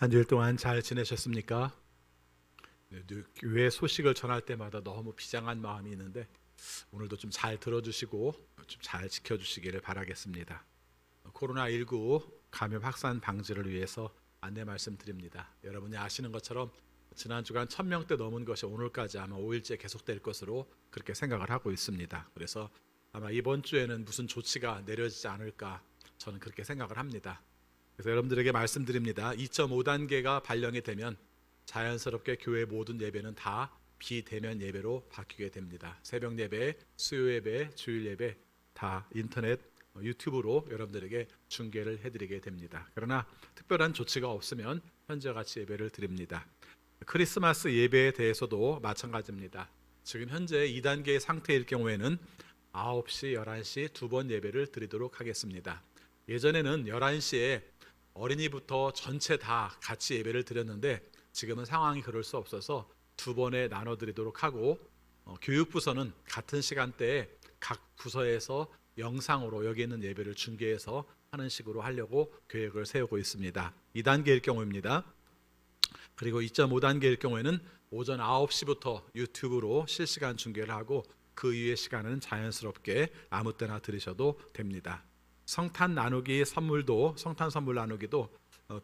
한 주일 동안 잘 지내셨습니까? 교회 소식을 전할 때마다 너무 비장한 마음이 있는데 오늘도 좀 잘 들어주시고 좀 잘 지켜주시기를 바라겠습니다. 코로나19 감염 확산 방지를 위해서 안내 말씀드립니다. 여러분이 아시는 것처럼 지난 주간 1000명대 넘은 것이 오늘까지 아마 5일째 계속될 것으로 그렇게 생각을 하고 있습니다. 그래서 아마 이번 주에는 무슨 조치가 내려지지 않을까 저는 그렇게 생각을 합니다. 그래서 여러분들에게 말씀드립니다. 2.5단계가 발령이 되면 자연스럽게 교회 모든 예배는 다 비대면 예배로 바뀌게 됩니다. 새벽 예배, 수요 예배, 주일 예배 다 인터넷, 유튜브로 여러분들에게 중계를 해드리게 됩니다. 그러나 특별한 조치가 없으면 현재와 같이 예배를 드립니다. 크리스마스 예배에 대해서도 마찬가지입니다. 지금 현재 2단계의 상태일 경우에는 9시, 11시 두 번 예배를 드리도록 하겠습니다. 예전에는 11시에 어린이부터 전체 다 같이 예배를 드렸는데 지금은 상황이 그럴 수 없어서 두 번에 나눠 드리도록 하고 교육부서는 같은 시간대에 각 부서에서 영상으로 여기 있는 예배를 중계해서 하는 식으로 하려고 계획을 세우고 있습니다. 2단계일 경우입니다. 그리고 2.5단계일 경우에는 오전 9시부터 유튜브로 실시간 중계를 하고 그 이후의 시간은 자연스럽게 아무 때나 들으셔도 됩니다. 성탄 나누기 선물도 성탄 선물 나누기도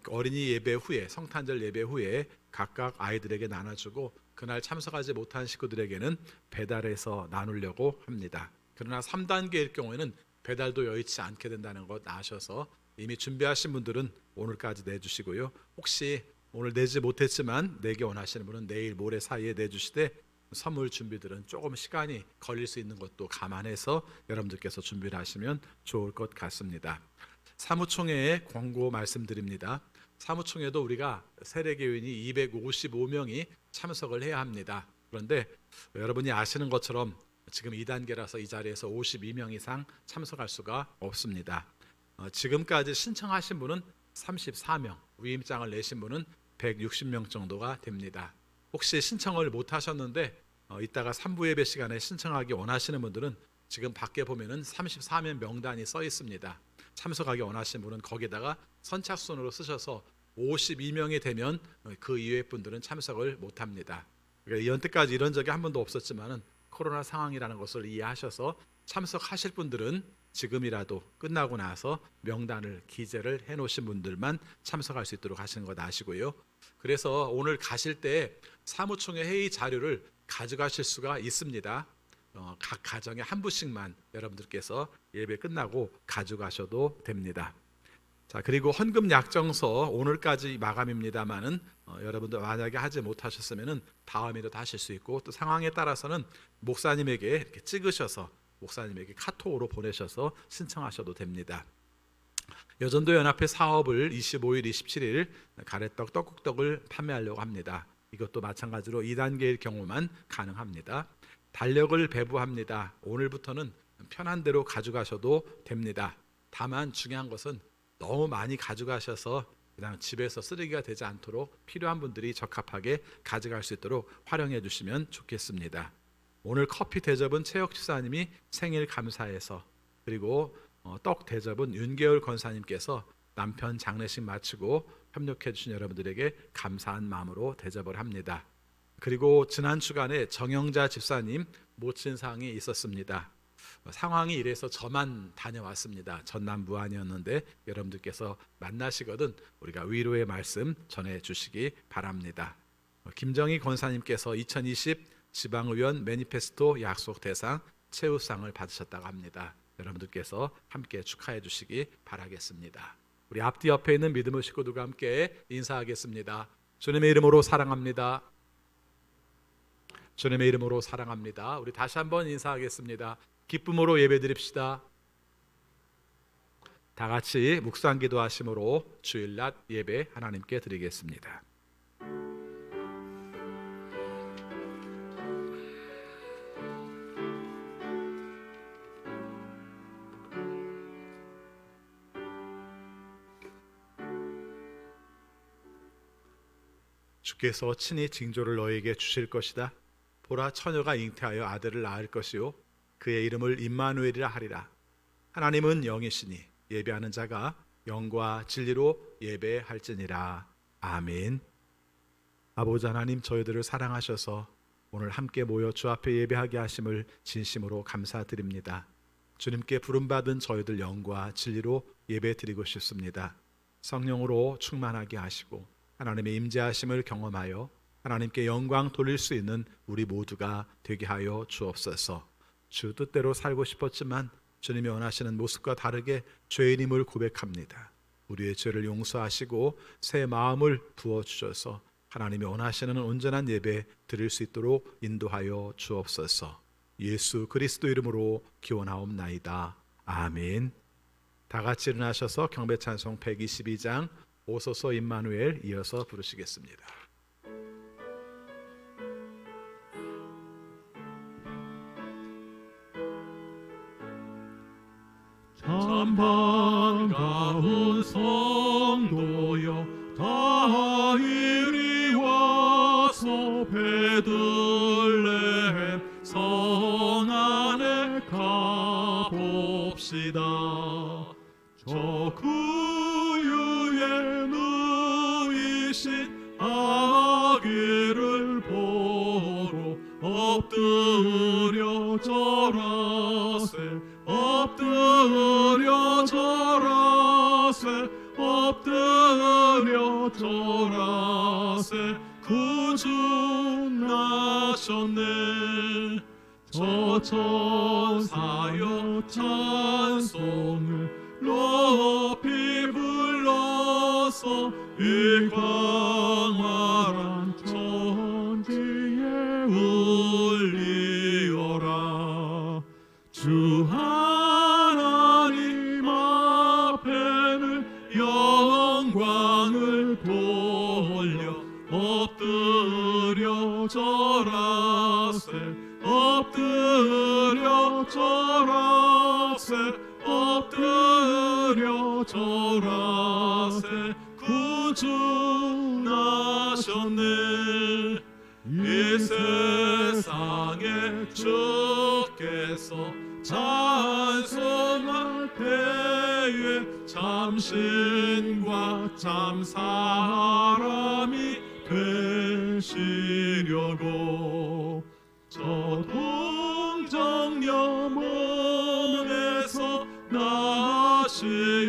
어린이 예배 후에 성탄절 예배 후에 각각 아이들에게 나눠주고 그날 참석하지 못한 식구들에게는 배달해서 나누려고 합니다. 그러나 3단계일 경우에는 배달도 여의치 않게 된다는 것 아셔서 이미 준비하신 분들은 오늘까지 내주시고요. 혹시 오늘 내지 못했지만 내기 원하시는 분은 내일 모레 사이에 내주시되 선물 준비들은 조금 시간이 걸릴 수 있는 것도 감안해서 여러분들께서 준비를 하시면 좋을 것 같습니다. 사무총회에 권고 말씀드립니다. 사무총회도 우리가 세례교인이 255명이 참석을 해야 합니다. 그런데 여러분이 아시는 것처럼 지금 2단계라서 이 자리에서 52명 이상 참석할 수가 없습니다. 지금까지 신청하신 분은 34명, 위임장을 내신 분은 160명 정도가 됩니다. 혹시 신청을 못 하셨는데 이따가 3부 예배 시간에 신청하기 원하시는 분들은 지금 밖에 보면은 34명 명단이 써 있습니다. 참석하기 원하시는 분은 거기다가 선착순으로 쓰셔서 52명이 되면 그 이외의 분들은 참석을 못 합니다. 그러니까 연때까지 이런 적이 한 번도 없었지만은 코로나 상황이라는 것을 이해하셔서 참석하실 분들은 지금이라도 끝나고 나서 명단을 기재를 해 놓으신 분들만 참석할 수 있도록 하시는 것 아시고요. 그래서 오늘 가실 때 사무총회 회의 자료를 가져가실 수가 있습니다. 각 가정에 한 부씩만 여러분들께서 예배 끝나고 가져가셔도 됩니다. 자, 그리고 헌금 약정서 오늘까지 마감입니다만은 여러분들 만약에 하지 못하셨으면은 다음에도 하실 수 있고 또 상황에 따라서는 목사님에게 이렇게 찍으셔서 목사님에게 카톡으로 보내셔서 신청하셔도 됩니다. 여전도 연합회 사업을 25일, 27일 가래떡, 떡국떡을 판매하려고 합니다. 이것도 마찬가지로 2단계일 경우만 가능합니다. 달력을 배부합니다. 오늘부터는 편한 대로 가져가셔도 됩니다. 다만 중요한 것은 너무 많이 가져가셔서 그냥 집에서 쓰레기가 되지 않도록 필요한 분들이 적합하게 가져갈 수 있도록 활용해 주시면 좋겠습니다. 오늘 커피 대접은 최혁 집사님이 생일 감사해서, 그리고 떡 대접은 윤계열 권사님께서 남편 장례식 마치고 협력해 주신 여러분들에게 감사한 마음으로 대접을 합니다. 그리고 지난 주간에 정영자 집사님 모친 사항이 있었습니다. 상황이 이래서 저만 다녀왔습니다. 전남 무안이었는데 여러분들께서 만나시거든 우리가 위로의 말씀 전해 주시기 바랍니다. 김정희 권사님께서 2020 지방의원 매니페스토 약속 대상 최우상을 받으셨다고 합니다. 여러분들께서 함께 축하해 주시기 바라겠습니다. 우리 앞뒤 옆에 있는 믿음의 식구들과 함께 인사하겠습니다. 주님의 이름으로 사랑합니다. 주님의 이름으로 사랑합니다. 우리 다시 한번 인사하겠습니다. 기쁨으로 예배드립시다. 다 같이 묵상 기도하심으로 주일낮 예배 하나님께 드리겠습니다. 주께서 친히 징조를 너에게 주실 것이다. 보라, 처녀가 잉태하여 아들을 낳을 것이요 그의 이름을 임마누엘이라 하리라. 하나님은 영이시니 예배하는 자가 영과 진리로 예배할지니라. 아멘. 아버지 하나님, 저희들을 사랑하셔서 오늘 함께 모여 주 앞에 예배하게 하심을 진심으로 감사드립니다. 주님께 부름받은 저희들 영과 진리로 예배드리고 싶습니다. 성령으로 충만하게 하시고 하나님의 임재하심을 경험하여 하나님께 영광 돌릴 수 있는 우리 모두가 되게 하여 주옵소서. 주 뜻대로 살고 싶었지만 주님이 원하시는 모습과 다르게 죄인임을 고백합니다. 우리의 죄를 용서하시고 새 마음을 부어주셔서 하나님이 원하시는 온전한 예배 드릴 수 있도록 인도하여 주옵소서. 예수 그리스도 이름으로 기원하옵나이다. 아멘. 다 같이 일어나셔서 경배 찬송 122장 오소서 임마누엘 이어서 부르시겠습니다. 참 반가운 성도여 다 이리 와서 베들레헴 성 안에 가봅시다. 저 구유에 누이신 아기를 보러 엎드려 절하세 엎드려 절하세 엎드려 절하세 구주 나셨네. 저 천사여 찬송을 높이 불러서 이 광활한 천지에 울리어라. 주 하나님 앞에는 영광을 돌려 엎드려 절하세 엎드려 절하세 엎드려 절하세 구주 나셨네. 이 세상에 주께서 찬송할 때에 참신과 참 사람이 되시려고 저 동정녀 몸에서 나시었으니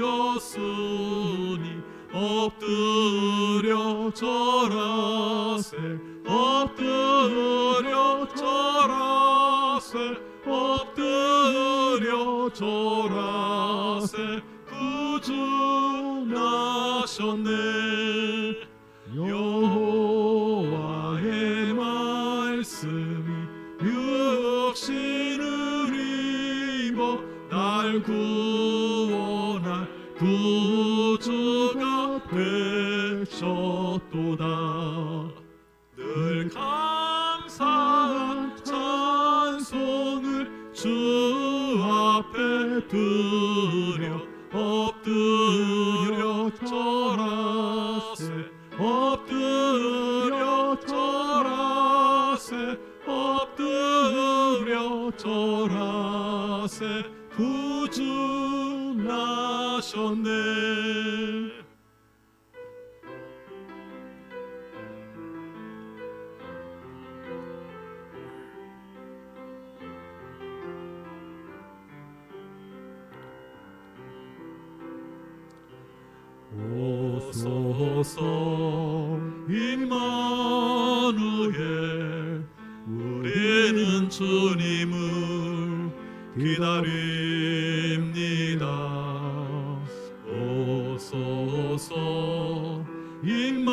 엎드려 절하세 엎드려 절하세 엎드려 절하세 구주 나셨네. 여호와의 말씀이 육신을 입어 날 구원할 구주가 되셨도다. 늘 감사한 찬송을 주 앞에 드려 엎드려 절하세 엎드려 절하세 엎드려 절하세 구주 나셨네. 오소서 임마누엘 우리는 주님을 기다립니다. 오소서 임마누엘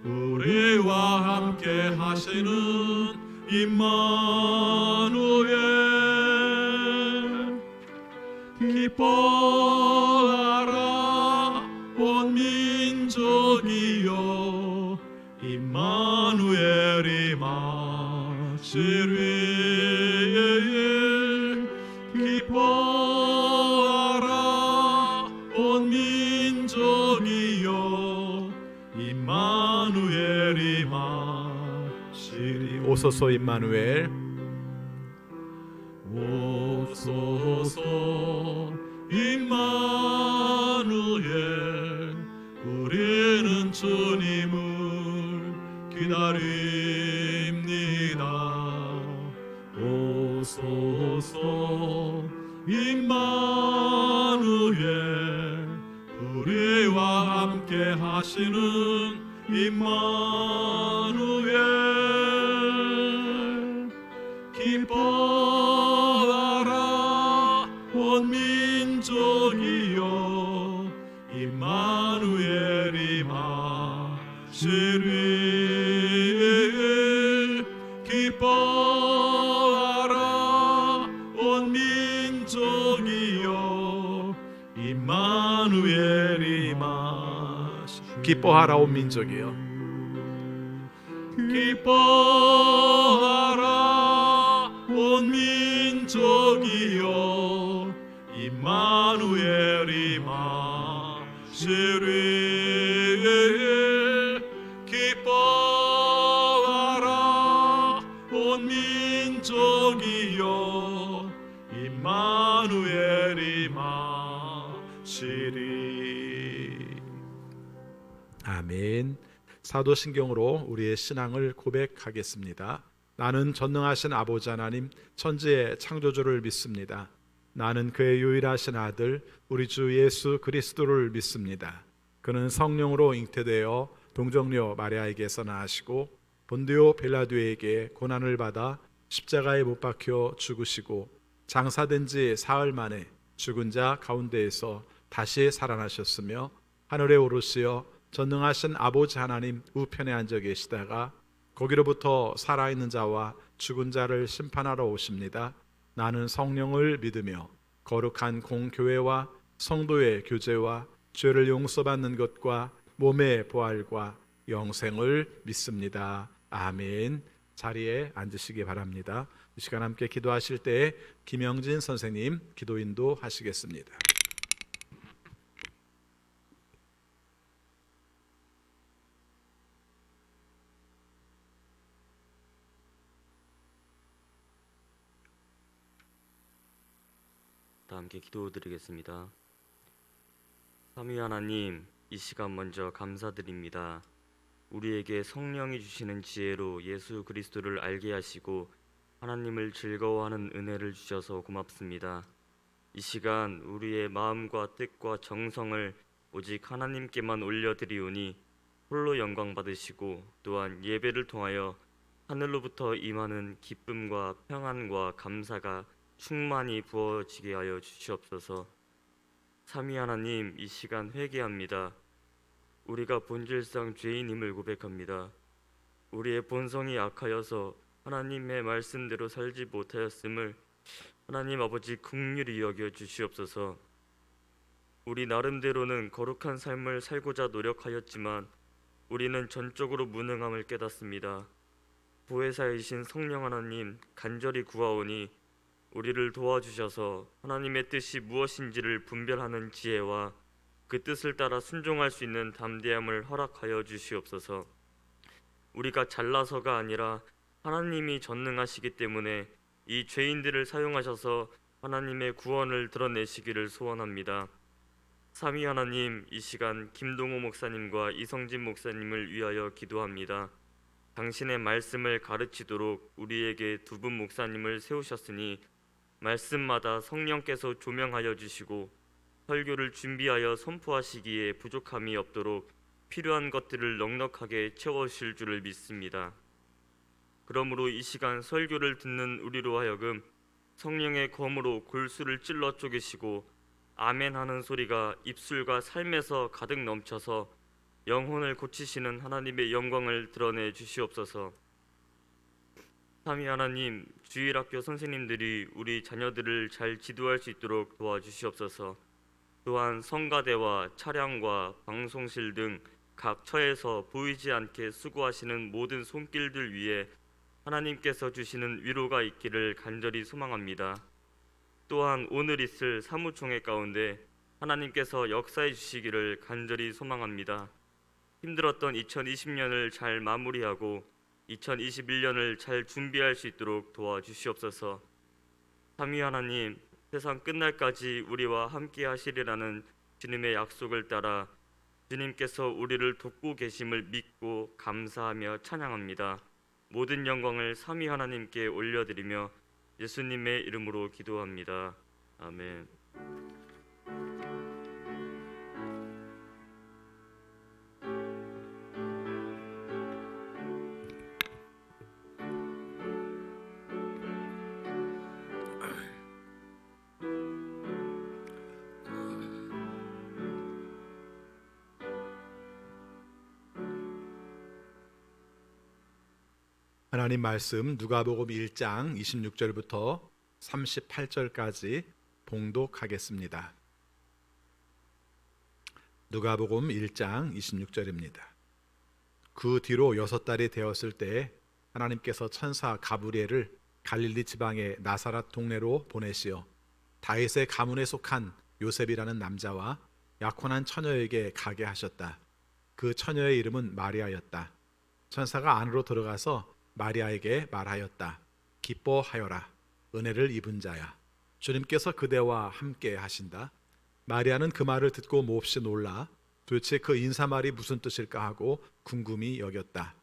우리와 함께 하시는 임마누엘 기뻐하라 온 민족이여 임마누엘이 마시리. 기뻐하라 온 민족이여 임마누엘이 마시리. 오소서 임마누엘 오소서 임마누엘 우리는 주님을 기다립니다. 오소서 임마누엘, 우리와 함께 하시는 임마누엘. 기뻐하라 온 민족이여, 임마누엘이 마시리. 기뻐하라 온 민족이여, 임마누엘이 마시리. 기뻐하라 온 민족이여. 기뻐하라 온 민족이여, 임마누엘이 마시리. 기뻐하라 온 민족이여, 임마누엘이 마시리. 아멘. 사도신경으로 우리의 신앙을 고백하겠습니다. 나는 전능하신 아버지 하나님, 천지의 창조주를 믿습니다. 나는 그의 유일하신 아들 우리 주 예수 그리스도를 믿습니다. 그는 성령으로 잉태되어 동정녀 마리아에게서 나시고 본디오 빌라도에게 고난을 받아 십자가에 못 박혀 죽으시고 장사된 지 사흘 만에 죽은 자 가운데에서 다시 살아나셨으며 하늘에 오르시어 전능하신 아버지 하나님 우편에 앉아 계시다가 거기로부터 살아있는 자와 죽은 자를 심판하러 오십니다. 나는 성령을 믿으며 거룩한 공교회와 성도의 교제와 죄를 용서받는 것과 몸의 부활과 영생을 믿습니다. 아멘. 자리에 앉으시기 바랍니다. 이 시간 함께 기도하실 때 김영진 선생님 기도 인도하시겠습니다. 다 함께 기도드리겠습니다. 삼위 하나님, 이 시간 먼저 감사드립니다. 우리에게 성령이 주시는 지혜로 예수 그리스도를 알게 하시고 하나님을 즐거워하는 은혜를 주셔서 고맙습니다. 이 시간 우리의 마음과 뜻과 정성을 오직 하나님께만 올려드리오니 홀로 영광 받으시고 또한 예배를 통하여 하늘로부터 임하는 기쁨과 평안과 감사가 충만히 부어지게 하여 주시옵소서. 삼위 하나님, 이 시간 회개합니다. 우리가 본질상 죄인임을 고백합니다. 우리의 본성이 악하여서 하나님의 말씀대로 살지 못하였음을 하나님 아버지 긍휼히 여겨 주시옵소서. 우리 나름대로는 거룩한 삶을 살고자 노력하였지만 우리는 전적으로 무능함을 깨닫습니다. 보혜사이신 성령 하나님, 간절히 구하오니 우리를 도와주셔서 하나님의 뜻이 무엇인지를 분별하는 지혜와 그 뜻을 따라 순종할 수 있는 담대함을 허락하여 주시옵소서. 우리가 잘나서가 아니라 하나님이 전능하시기 때문에 이 죄인들을 사용하셔서 하나님의 구원을 드러내시기를 소원합니다. 삼위 하나님, 이 시간 김동호 목사님과 이성진 목사님을 위하여 기도합니다. 당신의 말씀을 가르치도록 우리에게 두 분 목사님을 세우셨으니 말씀마다 성령께서 조명하여 주시고 설교를 준비하여 선포하시기에 부족함이 없도록 필요한 것들을 넉넉하게 채워주실 줄을 믿습니다. 그러므로 이 시간 설교를 듣는 우리로 하여금 성령의 검으로 골수를 찔러 쪼개시고 아멘 하는 소리가 입술과 삶에서 가득 넘쳐서 영혼을 고치시는 하나님의 영광을 드러내 주시옵소서. 삼위 하나님, 주일학교 선생님들이 우리 자녀들을 잘 지도할 수 있도록 도와주시옵소서. 또한 성가대와 차량과 방송실 등 각 처에서 보이지 않게 수고하시는 모든 손길들 위에 하나님께서 주시는 위로가 있기를 간절히 소망합니다. 또한 오늘 있을 사무총회 가운데 하나님께서 역사해 주시기를 간절히 소망합니다. 힘들었던 2020년을 잘 마무리하고 2021년을 잘 준비할 수 있도록 도와주시옵소서. 삼위 하나님, 세상 끝날까지 우리와 함께 하시리라는 주님의 약속을 따라 주님께서 우리를 돕고 계심을 믿고 감사하며 찬양합니다. 모든 영광을 삼위 하나님께 올려드리며 예수님의 이름으로 기도합니다. 아멘. 하나님 말씀 누가복음 1장 26절부터 38절까지 봉독하겠습니다. 누가복음 1장 26절입니다. 그 뒤로 6달이 되었을 때 하나님께서 천사 가브리엘을 갈릴리 지방의 나사렛 동네로 보내시어 다윗의 가문에 속한 요셉이라는 남자와 약혼한 처녀에게 가게 하셨다. 그 처녀의 이름은 마리아였다. 천사가 안으로 들어가서 마리아에게 말하였다. 기뻐하여라. 은혜를 입은 자야. 주님께서 그대와 함께 하신다. 마리아는 그 말을 듣고 몹시 놀라 도대체 그 인사말이 무슨 뜻일까 하고 궁금히 여겼다.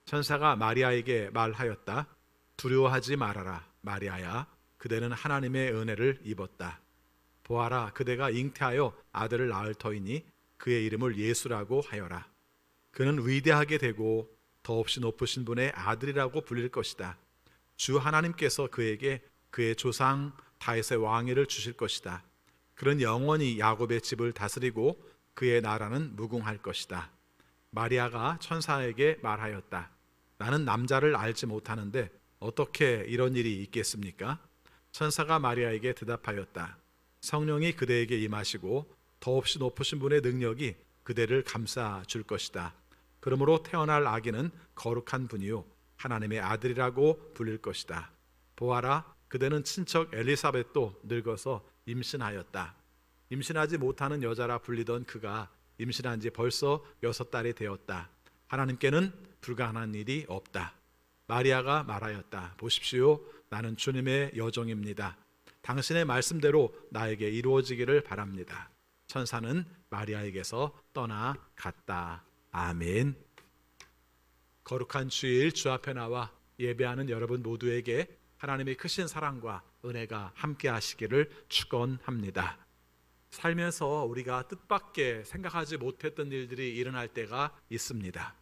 천사가 마리아에게 말하였다. 두려워하지 말아라. 마리아야. 그대는 하나님의 은혜를 입었다. 보아라. 그대가 잉태하여 아들을 낳을 터이니 그의 이름을 예수라고 하여라. 그는 위대하게 되고 더없이 높으신 분의 아들이라고 불릴 것이다. 주 하나님께서 그에게 그의 조상 다윗의 왕위를 주실 것이다. 그는 영원히 야곱의 집을 다스리고 그의 나라는 무궁할 것이다. 마리아가 천사에게 말하였다. 나는 남자를 알지 못하는데 어떻게 이런 일이 있겠습니까? 천사가 마리아에게 대답하였다. 성령이 그대에게 임하시고 더없이 높으신 분의 능력이 그대를 감싸 줄 것이다. 그러므로 태어날 아기는 거룩한 분이요 하나님의 아들이라고 불릴 것이다. 보아라, 그대는 친척 엘리사벳도 늙어서 임신하였다. 임신하지 못하는 여자라 불리던 그가 임신한 지 벌써 6달이 되었다. 하나님께는 불가능한 일이 없다. 마리아가 말하였다. 보십시오, 나는 주님의 여종입니다. 당신의 말씀대로 나에게 이루어지기를 바랍니다. 천사는 마리아에게서 떠나갔다. 아멘. 거룩한 주일 주 앞에 나와 예배하는 여러분 모두에게 하나님의 크신 사랑과 은혜가 함께 하시기를 축원합니다. 살면서 우리가 뜻밖의 생각하지 못했던 일들이 일어날 때가 있습니다.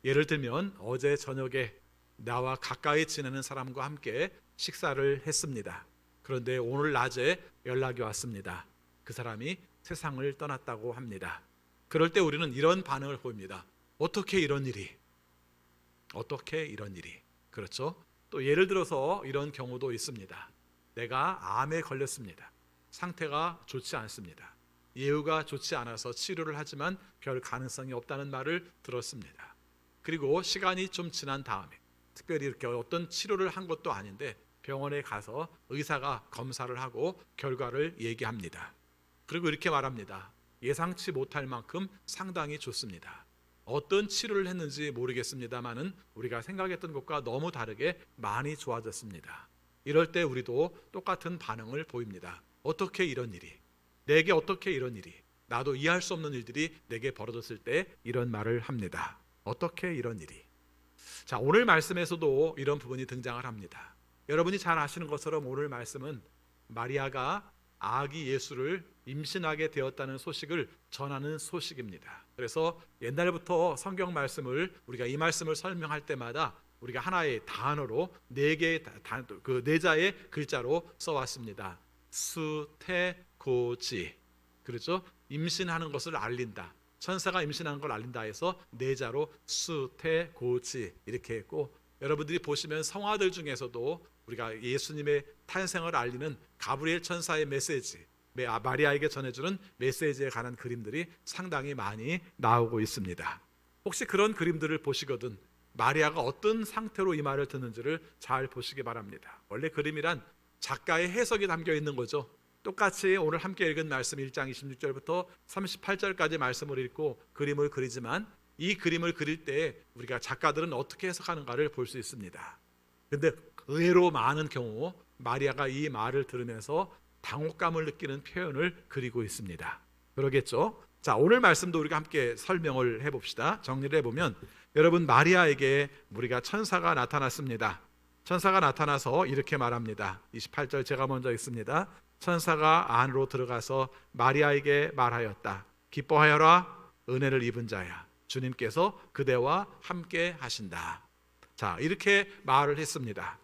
예를 들면 어제 저녁에 나와 가까이 지내는 사람과 함께 식사를 했습니다. 그런데 오늘 낮에 연락이 왔습니다. 그 사람이 세상을 떠났다고 합니다. 그럴 때 우리는 이런 반응을 보입니다. 어떻게 이런 일이? 어떻게 이런 일이? 그렇죠? 또 예를 들어서 이런 경우도 있습니다. 내가 암에 걸렸습니다. 상태가 좋지 않습니다. 예후가 좋지 않아서 치료를 하지만 별 가능성이 없다는 말을 들었습니다. 그리고 시간이 좀 지난 다음에 특별히 이렇게 어떤 치료를 한 것도 아닌데 병원에 가서 의사가 검사를 하고 결과를 얘기합니다. 그리고 이렇게 말합니다. 예상치 못할 만큼 상당히 좋습니다. 어떤 치료를 했는지 모르겠습니다만은 우리가 생각했던 것과 너무 다르게 많이 좋아졌습니다. 이럴 때 우리도 똑같은 반응을 보입니다. 어떻게 이런 일이? 내게 어떻게 이런 일이? 나도 이해할 수 없는 일들이 내게 벌어졌을 때 이런 말을 합니다. 어떻게 이런 일이? 자, 오늘 말씀에서도 이런 부분이 등장을 합니다. 여러분이 잘 아시는 것처럼 오늘 말씀은 마리아가 아기 예수를 임신하게 되었다는 소식을 전하는 소식입니다. 그래서 옛날부터 성경 말씀을 우리가 이 말씀을 설명할 때마다 우리가 하나의 단어로 네 자의 글자로 써왔습니다. 수태고지. 그렇죠? 임신하는 것을 알린다. 천사가 임신하는 걸 알린다 해서 네 자로 수태고지 이렇게 했고, 여러분들이 보시면 성화들 중에서도 우리가 예수님의 탄생을 알리는 가브리엘 천사의 메시지, 마리아에게 전해주는 메시지에 관한 그림들이 상당히 많이 나오고 있습니다. 혹시 그런 그림들을 보시거든 마리아가 어떤 상태로 이 말을 듣는지를 잘 보시기 바랍니다. 원래 그림이란 작가의 해석이 담겨 있는 거죠. 똑같이 오늘 함께 읽은 말씀 1장 26절부터 38절까지 말씀을 읽고 그림을 그리지만 이 그림을 그릴 때 우리가 작가들은 어떻게 해석하는가를 볼 수 있습니다. 그런데 의외로 많은 경우 마리아가 이 말을 들으면서 당혹감을 느끼는 표현을 그리고 있습니다. 그러겠죠? 자, 오늘 말씀도 우리가 함께 설명을 해봅시다. 정리를 해보면 여러분, 마리아에게 우리가 천사가 나타났습니다. 천사가 나타나서 이렇게 말합니다. 28절 제가 먼저 읽습니다. 천사가 안으로 들어가서 마리아에게 말하였다. 기뻐하여라, 은혜를 입은 자야, 주님께서 그대와 함께 하신다. 자, 이렇게 말을 했습니다.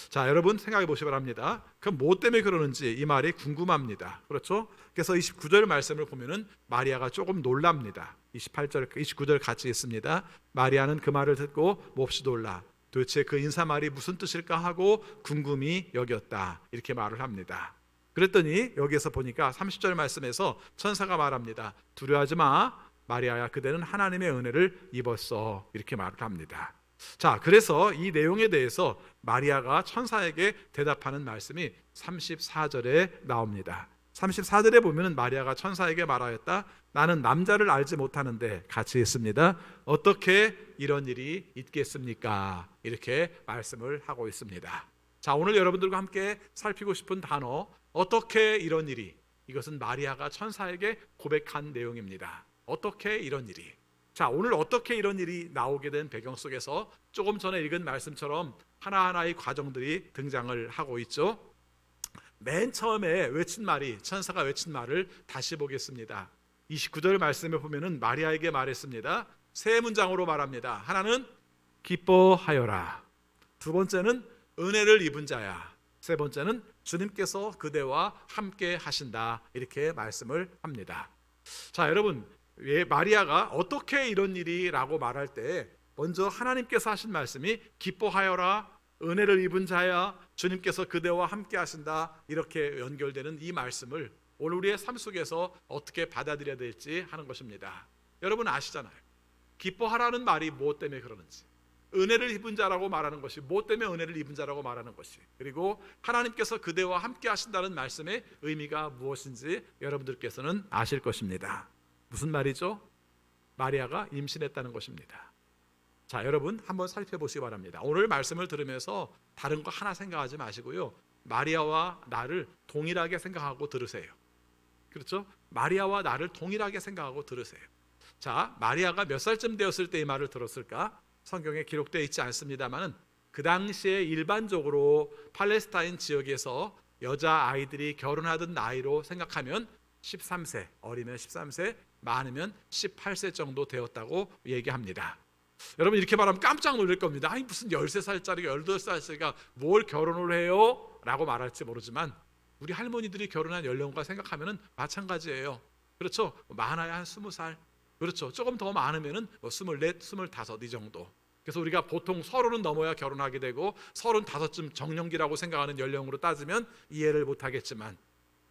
자, 여러분 생각해 보시기 바랍니다. 그럼 뭐 때문에 그러는지 이 말이 궁금합니다. 그렇죠? 그래서 29절 말씀을 보면은 마리아가 조금 놀랍니다. 28절, 29절 같이 읽습니다. 마리아는 그 말을 듣고 몹시 놀라 도대체 그 인사말이 무슨 뜻일까 하고 궁금히 여겼다. 이렇게 말을 합니다. 그랬더니 여기에서 보니까 30절 말씀에서 천사가 말합니다. 두려워하지 마, 마리아야, 그대는 하나님의 은혜를 입었어. 이렇게 말을 합니다. 자, 그래서 이 내용에 대해서 마리아가 천사에게 대답하는 말씀이 34절에 나옵니다. 34절에 보면 마리아가 천사에게 말하였다. 나는 남자를 알지 못하는데, 같이 있습니다. 어떻게 이런 일이 있겠습니까? 이렇게 말씀을 하고 있습니다. 자, 오늘 여러분들과 함께 살피고 싶은 단어, 어떻게 이런 일이, 이것은 마리아가 천사에게 고백한 내용입니다. 어떻게 이런 일이. 자, 오늘 어떻게 이런 일이 나오게 된 배경 속에서 조금 전에 읽은 말씀처럼 하나하나의 과정들이 등장을 하고 있죠. 맨 처음에 외친 말이, 천사가 외친 말을 다시 보겠습니다. 29절 말씀에 보면은 마리아에게 말했습니다. 세 문장으로 말합니다. 하나는 기뻐하여라, 두 번째는 은혜를 입은 자야, 세 번째는 주님께서 그대와 함께 하신다. 이렇게 말씀을 합니다. 자, 여러분, 마리아가 어떻게 이런 일이라고 말할 때 먼저 하나님께서 하신 말씀이 기뻐하여라, 은혜를 입은 자야, 주님께서 그대와 함께 하신다. 이렇게 연결되는 이 말씀을 오늘 우리의 삶 속에서 어떻게 받아들여야 될지 하는 것입니다. 여러분 아시잖아요. 기뻐하라는 말이 무엇 때문에 그러는지, 은혜를 입은 자라고 말하는 것이 무엇 때문에 은혜를 입은 자라고 말하는 것이, 그리고 하나님께서 그대와 함께 하신다는 말씀의 의미가 무엇인지 여러분들께서는 아실 것입니다. 무슨 말이죠? 마리아가 임신했다는 것입니다. 자, 여러분 한번 살펴보시기 바랍니다. 오늘 말씀을 들으면서 다른 거 하나 생각하지 마시고요, 마리아와 나를 동일하게 생각하고 들으세요. 그렇죠? 마리아와 나를 동일하게 생각하고 들으세요. 자, 마리아가 몇 살쯤 되었을 때 이 말을 들었을까? 성경에 기록되어 있지 않습니다만은 그 당시에 일반적으로 팔레스타인 지역에서 여자 아이들이 결혼하던 나이로 생각하면 13세, 어리면 13세, 많으면 18세 정도 되었다고 얘기합니다. 여러분 이렇게 말하면 깜짝 놀랄 겁니다. 아니 무슨 13살짜리가 18살짜리가 뭘 결혼을 해요? 라고 말할지 모르지만 우리 할머니들이 결혼한 연령과 생각하면 마찬가지예요. 그렇죠? 많아야 한 20살, 그렇죠? 조금 더 많으면 24, 25 이 정도. 그래서 우리가 보통 30은 넘어야 결혼하게 되고 35쯤 정년기라고 생각하는 연령으로 따지면 이해를 못하겠지만,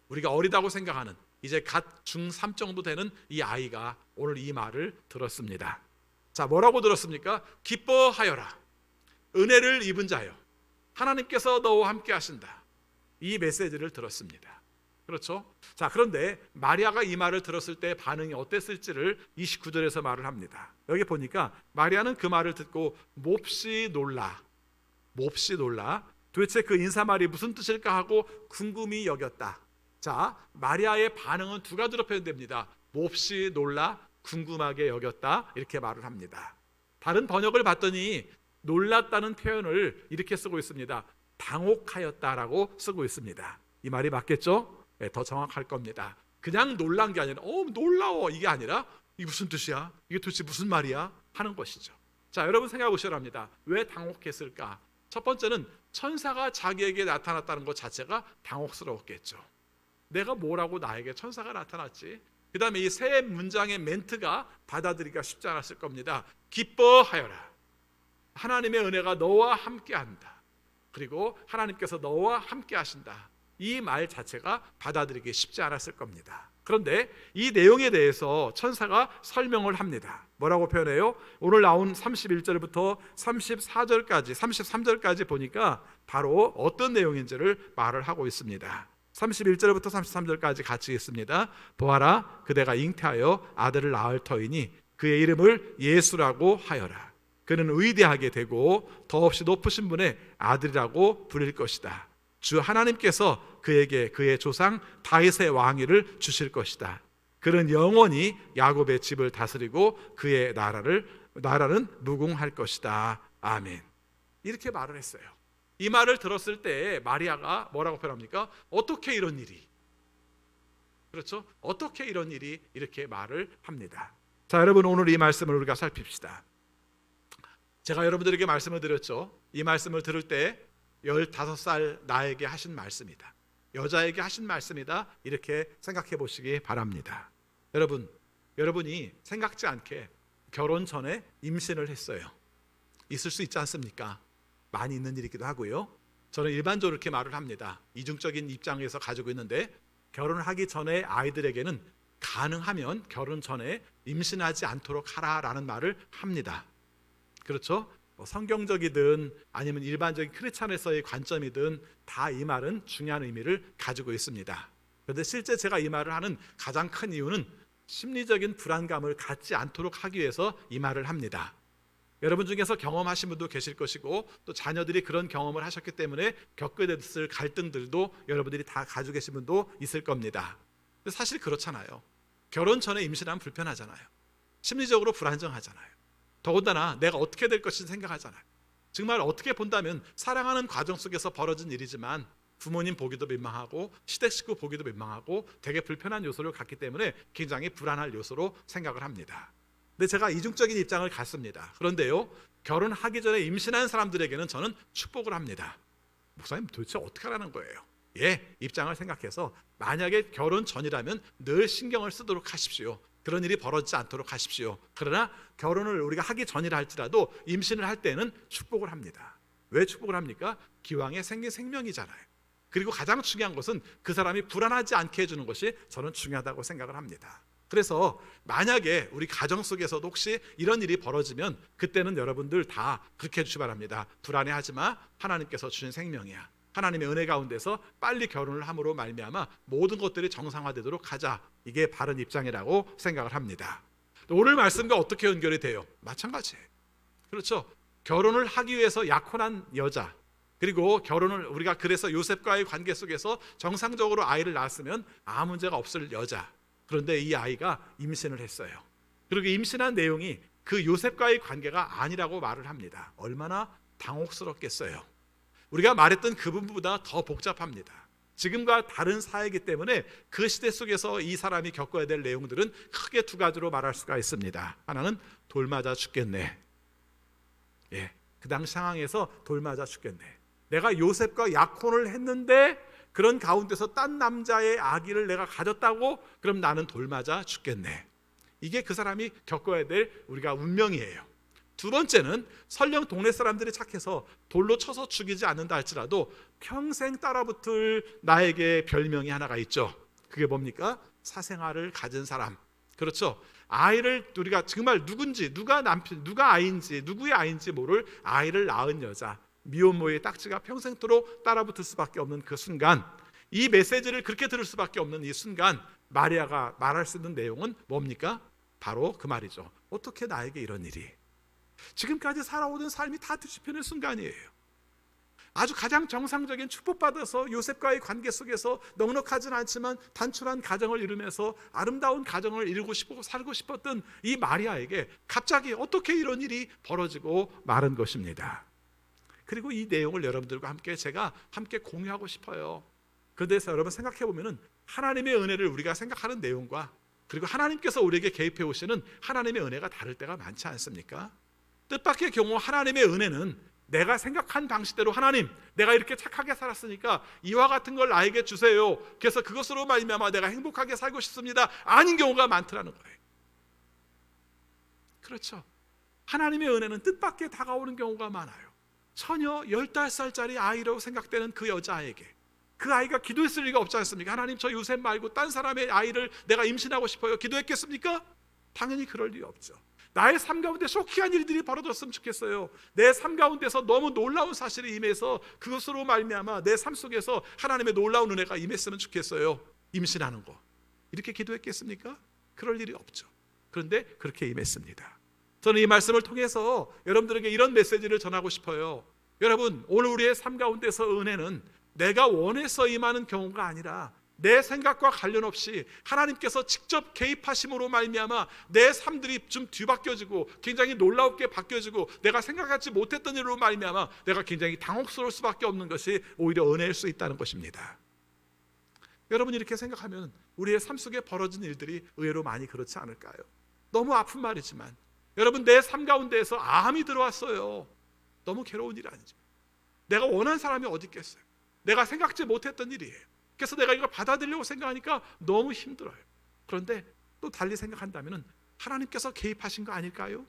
우리가 어리다고 생각하는 이제 갓 중3 정도 되는 이 아이가 오늘 이 말을 들었습니다. 자, 뭐라고 들었습니까? 기뻐하여라, 은혜를 입은 자여, 하나님께서 너와 함께 하신다. 이 메시지를 들었습니다. 그렇죠? 자, 그런데 마리아가 이 말을 들었을 때 반응이 어땠을지를 29절에서 말을 합니다. 여기 보니까 마리아는 그 말을 듣고 몹시 놀라, 도대체 그 인사말이 무슨 뜻일까 하고 궁금히 여겼다. 자, 마리아의 반응은 두 가지로 표현됩니다. 몹시 놀라, 궁금하게 여겼다, 이렇게 말을 합니다. 다른 번역을 봤더니 놀랐다는 표현을 이렇게 쓰고 있습니다. 당혹하였다라고 쓰고 있습니다. 이 말이 맞겠죠? 네, 더 정확할 겁니다. 그냥 놀란 게 아니라 놀라워, 이게 아니라 이게 무슨 뜻이야? 이게 도대체 무슨 말이야? 하는 것이죠. 자, 여러분 생각해 보셔야 합니다. 왜 당혹했을까? 첫 번째는 천사가 자기에게 나타났다는 것 자체가 당혹스러웠겠죠. 내가 뭐라고 나에게 천사가 나타났지? 그 다음에 이 세 문장의 멘트가 받아들이기가 쉽지 않았을 겁니다. 기뻐하여라, 하나님의 은혜가 너와 함께한다, 그리고 하나님께서 너와 함께 하신다. 이 말 자체가 받아들이기 쉽지 않았을 겁니다. 그런데 이 내용에 대해서 천사가 설명을 합니다. 뭐라고 표현해요? 오늘 나온 31절부터 34절까지 33절까지 보니까 바로 어떤 내용인지를 말을 하고 있습니다. 31절부터 33절까지 같이 읽습니다. 보아라, 그대가 잉태하여 아들을 낳을 터이니 그의 이름을 예수라고 하여라. 그는 위대하게 되고 더없이 높으신 분의 아들이라고 부를 것이다. 주 하나님께서 그에게 그의 조상 다윗의 왕위를 주실 것이다. 그는 영원히 야곱의 집을 다스리고 그의 나라는 무궁할 것이다. 아멘. 이렇게 말을 했어요. 이 말을 들었을 때 마리아가 뭐라고 표현합니까? 어떻게 이런 일이? 그렇죠? 어떻게 이런 일이? 이렇게 말을 합니다. 자, 여러분, 오늘 이 말씀을 우리가 살핍시다. 제가 여러분들에게 말씀을 드렸죠. 이 말씀을 들을 때 15살 나에게 하신 말씀이다. 여자에게 하신 말씀이다. 이렇게 생각해 보시기 바랍니다. 여러분이 생각지 않게 결혼 전에 임신을 했어요. 있을 수 있지 않습니까? 많이 있는 일이기도 하고요. 저는 일반적으로 이렇게 말을 합니다. 이중적인 입장에서 가지고 있는데, 결혼을 하기 전에 아이들에게는 가능하면 결혼 전에 임신하지 않도록 하라라는 말을 합니다. 그렇죠? 성경적이든 아니면 일반적인 크리스찬에서의 관점이든 다 이 말은 중요한 의미를 가지고 있습니다. 그런데 실제 제가 이 말을 하는 가장 큰 이유는 심리적인 불안감을 갖지 않도록 하기 위해서 이 말을 합니다. 여러분 중에서 경험하신 분도 계실 것이고, 또 자녀들이 그런 경험을 하셨기 때문에 겪게 됐을 갈등들도 여러분들이 다 가지고 계신 분도 있을 겁니다. 근데 사실 그렇잖아요. 결혼 전에 임신하면 불편하잖아요. 심리적으로 불안정하잖아요. 더군다나 내가 어떻게 될 것인지 생각하잖아요. 정말 어떻게 본다면 사랑하는 과정 속에서 벌어진 일이지만 부모님 보기도 민망하고 시댁 식구 보기도 민망하고 되게 불편한 요소를 갖기 때문에 굉장히 불안할 요소로 생각을 합니다. 근데 제가 이중적인 입장을 갖습니다. 그런데요, 결혼하기 전에 임신한 사람들에게는 저는 축복을 합니다. 목사님, 도대체 어떻게 하라는 거예요? 입장을 생각해서 만약에 결혼 전이라면 늘 신경을 쓰도록 하십시오. 그런 일이 벌어지지 않도록 하십시오. 그러나 결혼을 우리가 하기 전이라 할지라도 임신을 할 때는 축복을 합니다. 왜 축복을 합니까? 기왕에 생긴 생명이잖아요. 그리고 가장 중요한 것은 그 사람이 불안하지 않게 해주는 것이 저는 중요하다고 생각을 합니다. 그래서 만약에 우리 가정 속에서도 혹시 이런 일이 벌어지면 그때는 여러분들 다 그렇게 해주시기 바랍니다. 불안해하지 마. 하나님께서 주신 생명이야. 하나님의 은혜 가운데서 빨리 결혼을 함으로 말미암아 모든 것들이 정상화되도록 하자. 이게 바른 입장이라고 생각을 합니다. 오늘 말씀과 어떻게 연결이 돼요? 마찬가지예요. 그렇죠? 결혼을 하기 위해서 약혼한 여자, 그리고 결혼을 우리가 그래서 요셉과의 관계 속에서 정상적으로 아이를 낳았으면 아무 문제가 없을 여자. 그런데 이 아이가 임신을 했어요. 그리고 임신한 내용이 그 요셉과의 관계가 아니라고 말을 합니다. 얼마나 당혹스럽겠어요. 우리가 말했던 그 부분보다 더 복잡합니다. 지금과 다른 사회이기 때문에 그 시대 속에서 이 사람이 겪어야 될 내용들은 크게 두 가지로 말할 수가 있습니다. 하나는 돌 맞아 죽겠네. 그 당시 상황에서 돌 맞아 죽겠네. 내가 요셉과 약혼을 했는데 그런 가운데서 딴 남자의 아기를 내가 가졌다고? 그럼 나는 돌 맞아 죽겠네. 이게 그 사람이 겪어야 될 우리가 운명이에요. 두 번째는 설령 동네 사람들이 착해서 돌로 쳐서 죽이지 않는다 할지라도 평생 따라붙을 나에게 별명이 하나가 있죠. 그게 뭡니까? 사생아를 가진 사람. 그렇죠? 아이를 우리가 정말 누군지, 누가 남편, 누가 아이인지, 누구의 아이인지 모를 아이를 낳은 여자, 미혼모의 딱지가 평생토록 따라붙을 수밖에 없는 그 순간, 이 메시지를 그렇게 들을 수밖에 없는 이 순간, 마리아가 말할 수 있는 내용은 뭡니까? 바로 그 말이죠. 어떻게 나에게 이런 일이? 지금까지 살아오던 삶이 다 뒤집히는 순간이에요. 아주 가장 정상적인 축복받아서 요셉과의 관계 속에서 넉넉하진 않지만 단출한 가정을 이루면서 아름다운 가정을 이루고 싶고 살고 싶었던 이 마리아에게 갑자기 어떻게 이런 일이 벌어지고 마른 것입니다. 그리고 이 내용을 여러분들과 함께 제가 함께 공유하고 싶어요. 그래서 여러분 생각해 보면은 하나님의 은혜를 우리가 생각하는 내용과 그리고 하나님께서 우리에게 개입해 오시는 하나님의 은혜가 다를 때가 많지 않습니까? 뜻밖의 경우 하나님의 은혜는 내가 생각한 방식대로 하나님, 내가 이렇게 착하게 살았으니까 이와 같은 걸 나에게 주세요. 그래서 그것으로 말미암아 내가 행복하게 살고 싶습니다. 아닌 경우가 많더라는 거예요. 그렇죠. 하나님의 은혜는 뜻밖의 다가오는 경우가 많아요. 처녀 15살짜리 아이라고 생각되는 그 여자에게 그 아이가 기도했을 리가 없지 않습니까? 하나님, 저 요셉 말고 딴 사람의 아이를 내가 임신하고 싶어요. 기도했겠습니까? 당연히 그럴 리 없죠. 나의 삶 가운데 쇼킹한 일들이 벌어졌으면 좋겠어요. 내 삶 가운데서 너무 놀라운 사실이 임해서 그것으로 말미암아 내 삶 속에서 하나님의 놀라운 은혜가 임했으면 좋겠어요. 임신하는 거 이렇게 기도했겠습니까? 그럴 일이 없죠. 그런데 그렇게 임했습니다. 저는 이 말씀을 통해서 여러분들에게 이런 메시지를 전하고 싶어요. 여러분, 오늘 우리의 삶 가운데서 은혜는 내가 원해서 임하는 경우가 아니라 내 생각과 관련 없이 하나님께서 직접 개입하심으로 말미암아 내 삶들이 좀 뒤바뀌어지고 굉장히 놀랍게 바뀌어지고 내가 생각하지 못했던 일로 말미암아 내가 굉장히 당혹스러울 수밖에 없는 것이 오히려 은혜일 수 있다는 것입니다. 여러분, 이렇게 생각하면 우리의 삶 속에 벌어진 일들이 의외로 많이 그렇지 않을까요? 너무 아픈 말이지만 여러분, 내 삶 가운데에서 암이 들어왔어요. 너무 괴로운 일 아니죠. 내가 원한 사람이 어디 있겠어요? 내가 생각지 못했던 일이에요. 그래서 내가 이걸 받아들이려고 생각하니까 너무 힘들어요. 그런데 또 달리 생각한다면 하나님께서 개입하신 거 아닐까요?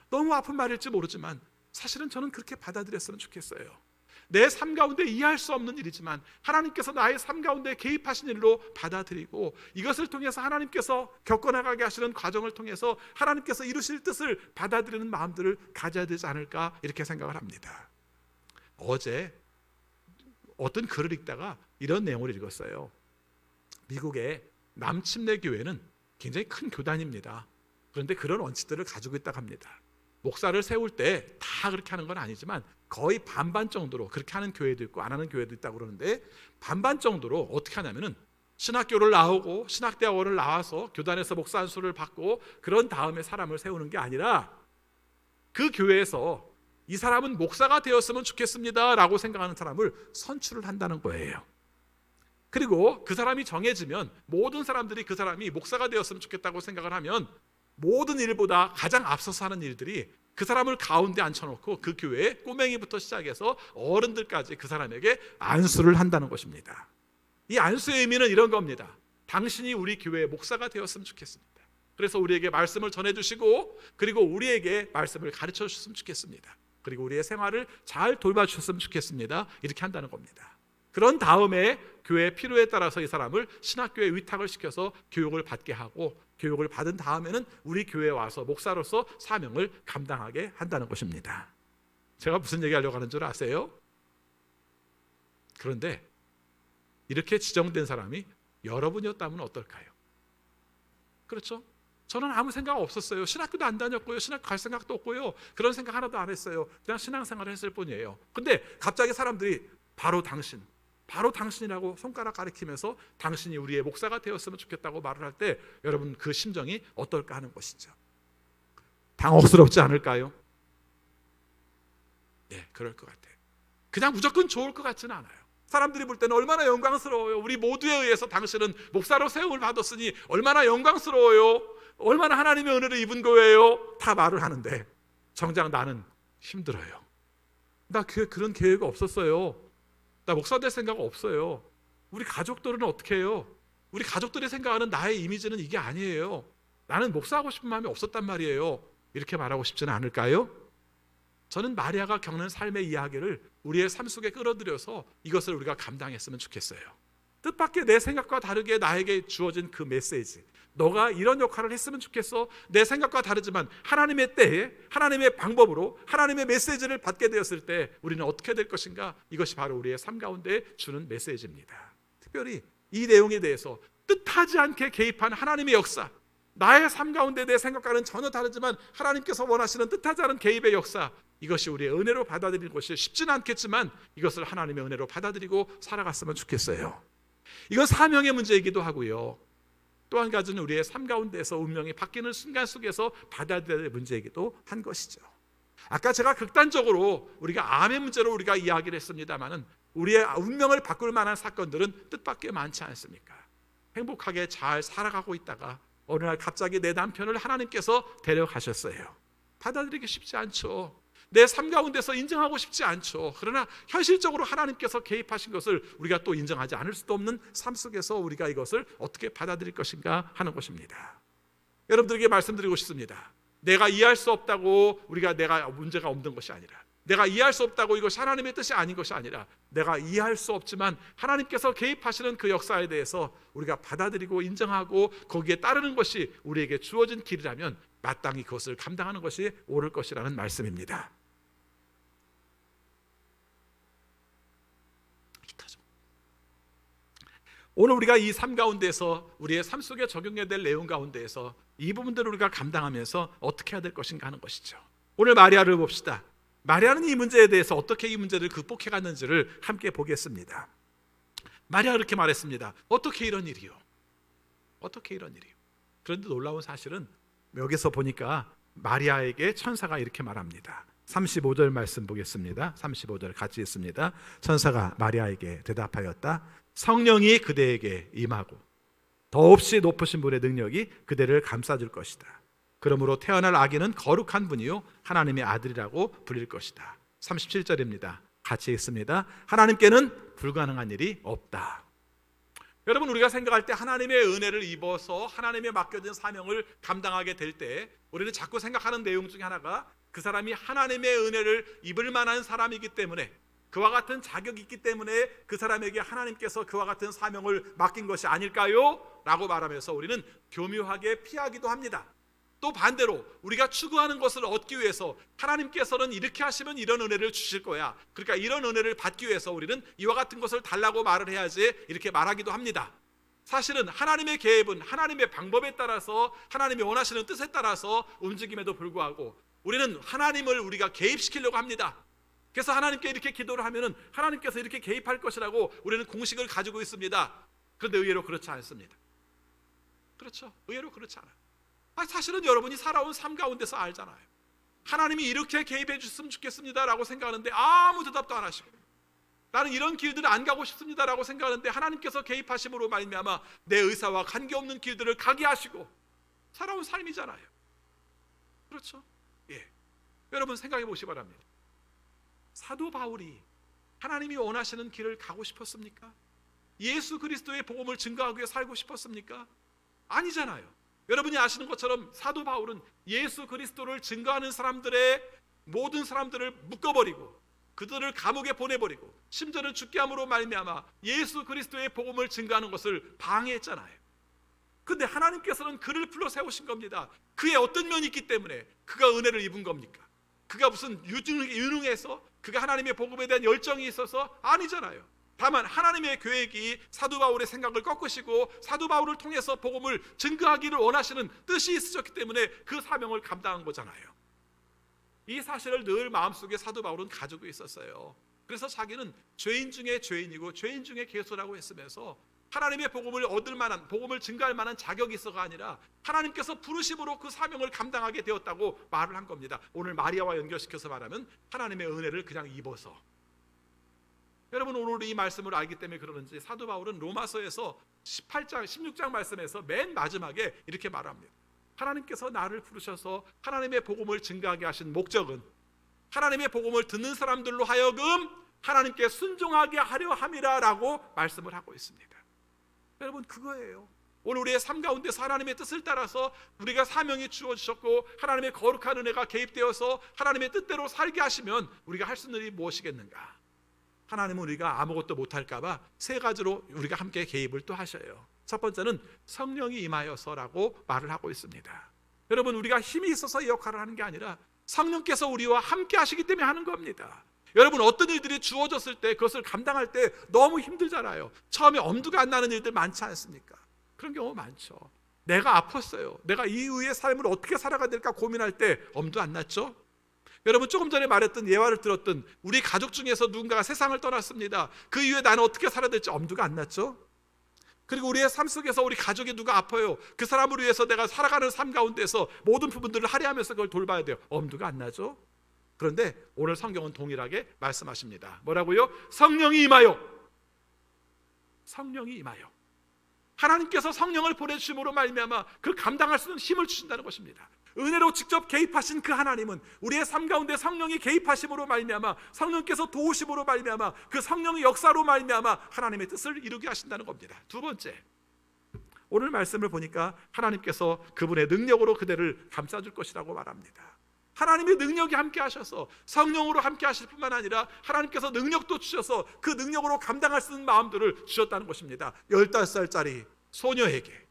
너무 아픈 말일지 모르지만 사실은 저는 그렇게 받아들였으면 좋겠어요. 내 삶 가운데 이해할 수 없는 일이지만 하나님께서 나의 삶 가운데 개입하신 일로 받아들이고 이것을 통해서 하나님께서 겪어나가게 하시는 과정을 통해서 하나님께서 이루실 뜻을 받아들이는 마음들을 가져야 되지 않을까 이렇게 생각을 합니다. 어제 어떤 글을 읽다가 이런 내용을 읽었어요. 미국의 남침내 교회는 굉장히 큰 교단입니다. 그런데 그런 원칙들을 가지고 있다고 합니다. 목사를 세울 때 다 그렇게 하는 건 아니지만 거의 반반 정도로 그렇게 하는 교회도 있고 안 하는 교회도 있다고 그러는데, 반반 정도로 어떻게 하냐면은 신학교를 나오고 신학대학원을 나와서 교단에서 목사 안수를 받고 그런 다음에 사람을 세우는 게 아니라 그 교회에서 이 사람은 목사가 되었으면 좋겠습니다 라고 생각하는 사람을 선출을 한다는 거예요. 그리고 그 사람이 정해지면 모든 사람들이 그 사람이 목사가 되었으면 좋겠다고 생각을 하면 모든 일보다 가장 앞서서 하는 일들이 그 사람을 가운데 앉혀놓고 그 교회에 꼬맹이부터 시작해서 어른들까지 그 사람에게 안수를 한다는 것입니다. 이 안수의 의미는 이런 겁니다. 당신이 우리 교회의 목사가 되었으면 좋겠습니다. 그래서 우리에게 말씀을 전해주시고 그리고 우리에게 말씀을 가르쳐 주셨으면 좋겠습니다. 그리고 우리의 생활을 잘 돌봐주셨으면 좋겠습니다. 이렇게 한다는 겁니다. 그런 다음에 교회의 필요에 따라서 이 사람을 신학교에 위탁을 시켜서 교육을 받게 하고 교육을 받은 다음에는 우리 교회에 와서 목사로서 사명을 감당하게 한다는 것입니다. 제가 무슨 얘기하려고 하는 줄 아세요? 그런데 이렇게 지정된 사람이 여러분이었다면 어떨까요? 그렇죠? 저는 아무 생각 없었어요. 신학교도 안 다녔고요. 신학교 갈 생각도 없고요. 그런 생각 하나도 안 했어요. 그냥 신앙생활을 했을 뿐이에요. 근데 갑자기 사람들이 바로 당신이라고 손가락 가리키면서 당신이 우리의 목사가 되었으면 좋겠다고 말을 할 때 여러분 그 심정이 어떨까 하는 것이죠. 당혹스럽지 않을까요? 네, 그럴 것 같아요. 그냥 무조건 좋을 것 같지는 않아요. 사람들이 볼 때는 얼마나 영광스러워요. 우리 모두에 의해서 당신은 목사로 세움을 받았으니 얼마나 영광스러워요. 얼마나 하나님의 은혜를 입은 거예요. 다 말을 하는데 정작 나는 힘들어요. 나 그런 계획이 없었어요. 나 목사 될 생각 없어요. 우리 가족들은 어떻게 해요? 우리 가족들이 생각하는 나의 이미지는 이게 아니에요. 나는 목사하고 싶은 마음이 없었단 말이에요. 이렇게 말하고 싶지는 않을까요? 저는 마리아가 겪는 삶의 이야기를 우리의 삶 속에 끌어들여서 이것을 우리가 감당했으면 좋겠어요. 뜻밖의 내 생각과 다르게 나에게 주어진 그 메시지, 너가 이런 역할을 했으면 좋겠어. 내 생각과 다르지만 하나님의 때에 하나님의 방법으로 하나님의 메시지를 받게 되었을 때 우리는 어떻게 될 것인가? 이것이 바로 우리의 삶 가운데 주는 메시지입니다. 특별히 이 내용에 대해서 뜻하지 않게 개입한 하나님의 역사, 나의 삶 가운데 내 생각과는 전혀 다르지만 하나님께서 원하시는 뜻하지 않은 개입의 역사, 이것이 우리의 은혜로 받아들이는 것이 쉽지는 않겠지만 이것을 하나님의 은혜로 받아들이고 살아갔으면 좋겠어요. 이건 사명의 문제이기도 하고요. 또 한 가지는 우리의 삶 가운데서 운명이 바뀌는 순간 속에서 받아들여야 될 문제이기도 한 것이죠. 아까 제가 극단적으로 우리가 암의 문제로 우리가 이야기를 했습니다마는 우리의 운명을 바꿀 만한 사건들은 뜻밖의 많지 않습니까? 행복하게 잘 살아가고 있다가 어느 날 갑자기 내 남편을 하나님께서 데려가셨어요. 받아들이기 쉽지 않죠. 내 삶 가운데서 인정하고 싶지 않죠. 그러나 현실적으로 하나님께서 개입하신 것을 우리가 또 인정하지 않을 수도 없는 삶 속에서 우리가 이것을 어떻게 받아들일 것인가 하는 것입니다. 여러분들에게 말씀드리고 싶습니다. 내가 이해할 수 없다고 내가 문제가 없는 것이 아니라, 내가 이해할 수 없다고 이것이 하나님의 뜻이 아닌 것이 아니라, 내가 이해할 수 없지만 하나님께서 개입하시는 그 역사에 대해서 우리가 받아들이고 인정하고 거기에 따르는 것이 우리에게 주어진 길이라면 마땅히 그것을 감당하는 것이 옳을 것이라는 말씀입니다. 오늘 우리가 이 삶 가운데서 우리의 삶 속에 적용해야 될 내용 가운데에서 이 부분들을 우리가 감당하면서 어떻게 해야 될 것인가 하는 것이죠. 오늘 마리아를 봅시다. 마리아는 이 문제에 대해서 어떻게 이 문제를 극복해 갔는지를 함께 보겠습니다. 마리아가 그렇게 말했습니다. 어떻게 이런 일이요? 어떻게 이런 일이요? 그런데 놀라운 사실은 여기서 보니까 마리아에게 천사가 이렇게 말합니다. 35절 말씀 보겠습니다. 35절 같이 읽습니다. 천사가 마리아에게 대답하였다. 성령이 그대에게 임하고 더없이 높으신 분의 능력이 그대를 감싸줄 것이다. 그러므로 태어날 아기는 거룩한 분이요 하나님의 아들이라고 불릴 것이다. 37절입니다. 같이 읽습니다. 하나님께는 불가능한 일이 없다. 여러분, 우리가 생각할 때 하나님의 은혜를 입어서 하나님의 맡겨진 사명을 감당하게 될 때 우리는 자꾸 생각하는 내용 중에 하나가 그 사람이 하나님의 은혜를 입을 만한 사람이기 때문에, 그와 같은 자격이 있기 때문에 그 사람에게 하나님께서 그와 같은 사명을 맡긴 것이 아닐까요? 라고 말하면서 우리는 교묘하게 피하기도 합니다. 또 반대로 우리가 추구하는 것을 얻기 위해서 하나님께서는 이렇게 하시면 이런 은혜를 주실 거야, 그러니까 이런 은혜를 받기 위해서 우리는 이와 같은 것을 달라고 말을 해야지, 이렇게 말하기도 합니다. 사실은 하나님의 계획은 하나님의 방법에 따라서, 하나님이 원하시는 뜻에 따라서 움직임에도 불구하고 우리는 하나님을 우리가 개입시키려고 합니다. 그래서 하나님께 이렇게 기도를 하면은 하나님께서 이렇게 개입할 것이라고 우리는 공식을 가지고 있습니다. 그런데 의외로 그렇지 않습니다. 그렇죠? 의외로 그렇지 않아요. 사실은 여러분이 살아온 삶 가운데서 알잖아요. 하나님이 이렇게 개입해 주셨으면 좋겠습니다 라고 생각하는데 아무 대답도 안 하시고, 나는 이런 길들을 안 가고 싶습니다 라고 생각하는데 하나님께서 개입하심으로 말미암아 내 의사와 관계없는 길들을 가게 하시고 살아온 삶이잖아요. 그렇죠? 예. 여러분 생각해 보시기 바랍니다. 사도 바울이 하나님이 원하시는 길을 가고 싶었습니까? 예수 그리스도의 복음을 증거하기 위해 살고 싶었습니까? 아니잖아요. 여러분이 아시는 것처럼 사도 바울은 예수 그리스도를 증거하는 사람들의 모든 사람들을 묶어버리고 그들을 감옥에 보내버리고 심지어는 죽게 함으로 말미암아 예수 그리스도의 복음을 증거하는 것을 방해했잖아요. 그런데 하나님께서는 그를 불러 세우신 겁니다. 그의 어떤 면이 있기 때문에 그가 은혜를 입은 겁니까? 그가 무슨 유능해서, 그가 하나님의 복음에 대한 열정이 있어서? 아니잖아요. 다만 하나님의 계획이 사도 바울의 생각을 꺾으시고 사도 바울을 통해서 복음을 증거하기를 원하시는 뜻이 있으셨기 때문에 그 사명을 감당한 거잖아요. 이 사실을 늘 마음속에 사도 바울은 가지고 있었어요. 그래서 자기는 죄인 중에 죄인이고 죄인 중에 괴수라고 했으면서 하나님의 복음을 얻을 만한, 복음을 증거할 만한 자격이 있어가 아니라 하나님께서 부르심으로 그 사명을 감당하게 되었다고 말을 한 겁니다. 오늘 마리아와 연결시켜서 말하면 하나님의 은혜를 그냥 입어서. 여러분, 오늘 이 말씀을 알기 때문에 그러는지 사도 바울은 로마서에서 18장, 16장 말씀에서 맨 마지막에 이렇게 말합니다. 하나님께서 나를 부르셔서 하나님의 복음을 증거하게 하신 목적은 하나님의 복음을 듣는 사람들로 하여금 하나님께 순종하게 하려 함이라 라고 말씀을 하고 있습니다. 여러분, 그거예요. 오늘 우리의 삶 가운데서 하나님의 뜻을 따라서 우리가 사명이 주어지셨고 하나님의 거룩한 은혜가 개입되어서 하나님의 뜻대로 살게 하시면 우리가 할 수 있는 일이 무엇이겠는가? 하나님은 우리가 아무것도 못할까 봐 세 가지로 우리가 함께 개입을 또 하셔요. 첫 번째는 성령이 임하여서라고 말을 하고 있습니다. 여러분, 우리가 힘이 있어서 이 역할을 하는 게 아니라 성령께서 우리와 함께 하시기 때문에 하는 겁니다. 여러분, 어떤 일들이 주어졌을 때 그것을 감당할 때 너무 힘들잖아요. 처음에 엄두가 안 나는 일들 많지 않습니까? 그런 경우 많죠. 내가 아팠어요. 내가 이후의 삶을 어떻게 살아가야 될까 고민할 때 엄두 안 났죠? 여러분, 조금 전에 말했던 예화를 들었던 우리 가족 중에서 누군가가 세상을 떠났습니다. 그 이후에 나는 어떻게 살아야 될지 엄두가 안 났죠? 그리고 우리의 삶 속에서 우리 가족이 누가 아파요. 그 사람을 위해서 내가 살아가는 삶 가운데서 모든 부분들을 할애하면서 그걸 돌봐야 돼요. 엄두가 안 나죠? 그런데 오늘 성경은 동일하게 말씀하십니다. 뭐라고요? 성령이 임하여. 성령이 임하여. 하나님께서 성령을 보내주심으로 말미암아 그 감당할 수 있는 힘을 주신다는 것입니다. 은혜로 직접 개입하신 그 하나님은 우리의 삶 가운데 성령이 개입하심으로 말미암아, 성령께서 도우심으로 말미암아, 그 성령의 역사로 말미암아 하나님의 뜻을 이루게 하신다는 겁니다. 두 번째, 오늘 말씀을 보니까 하나님께서 그분의 능력으로 그대를 감싸줄 것이라고 말합니다. 하나님의 능력이 함께 하셔서 성령으로 함께 하실 뿐만 아니라 하나님께서 능력도 주셔서 그 능력으로 감당할 수 있는 마음들을 주셨다는 것입니다. 15살짜리 소녀에게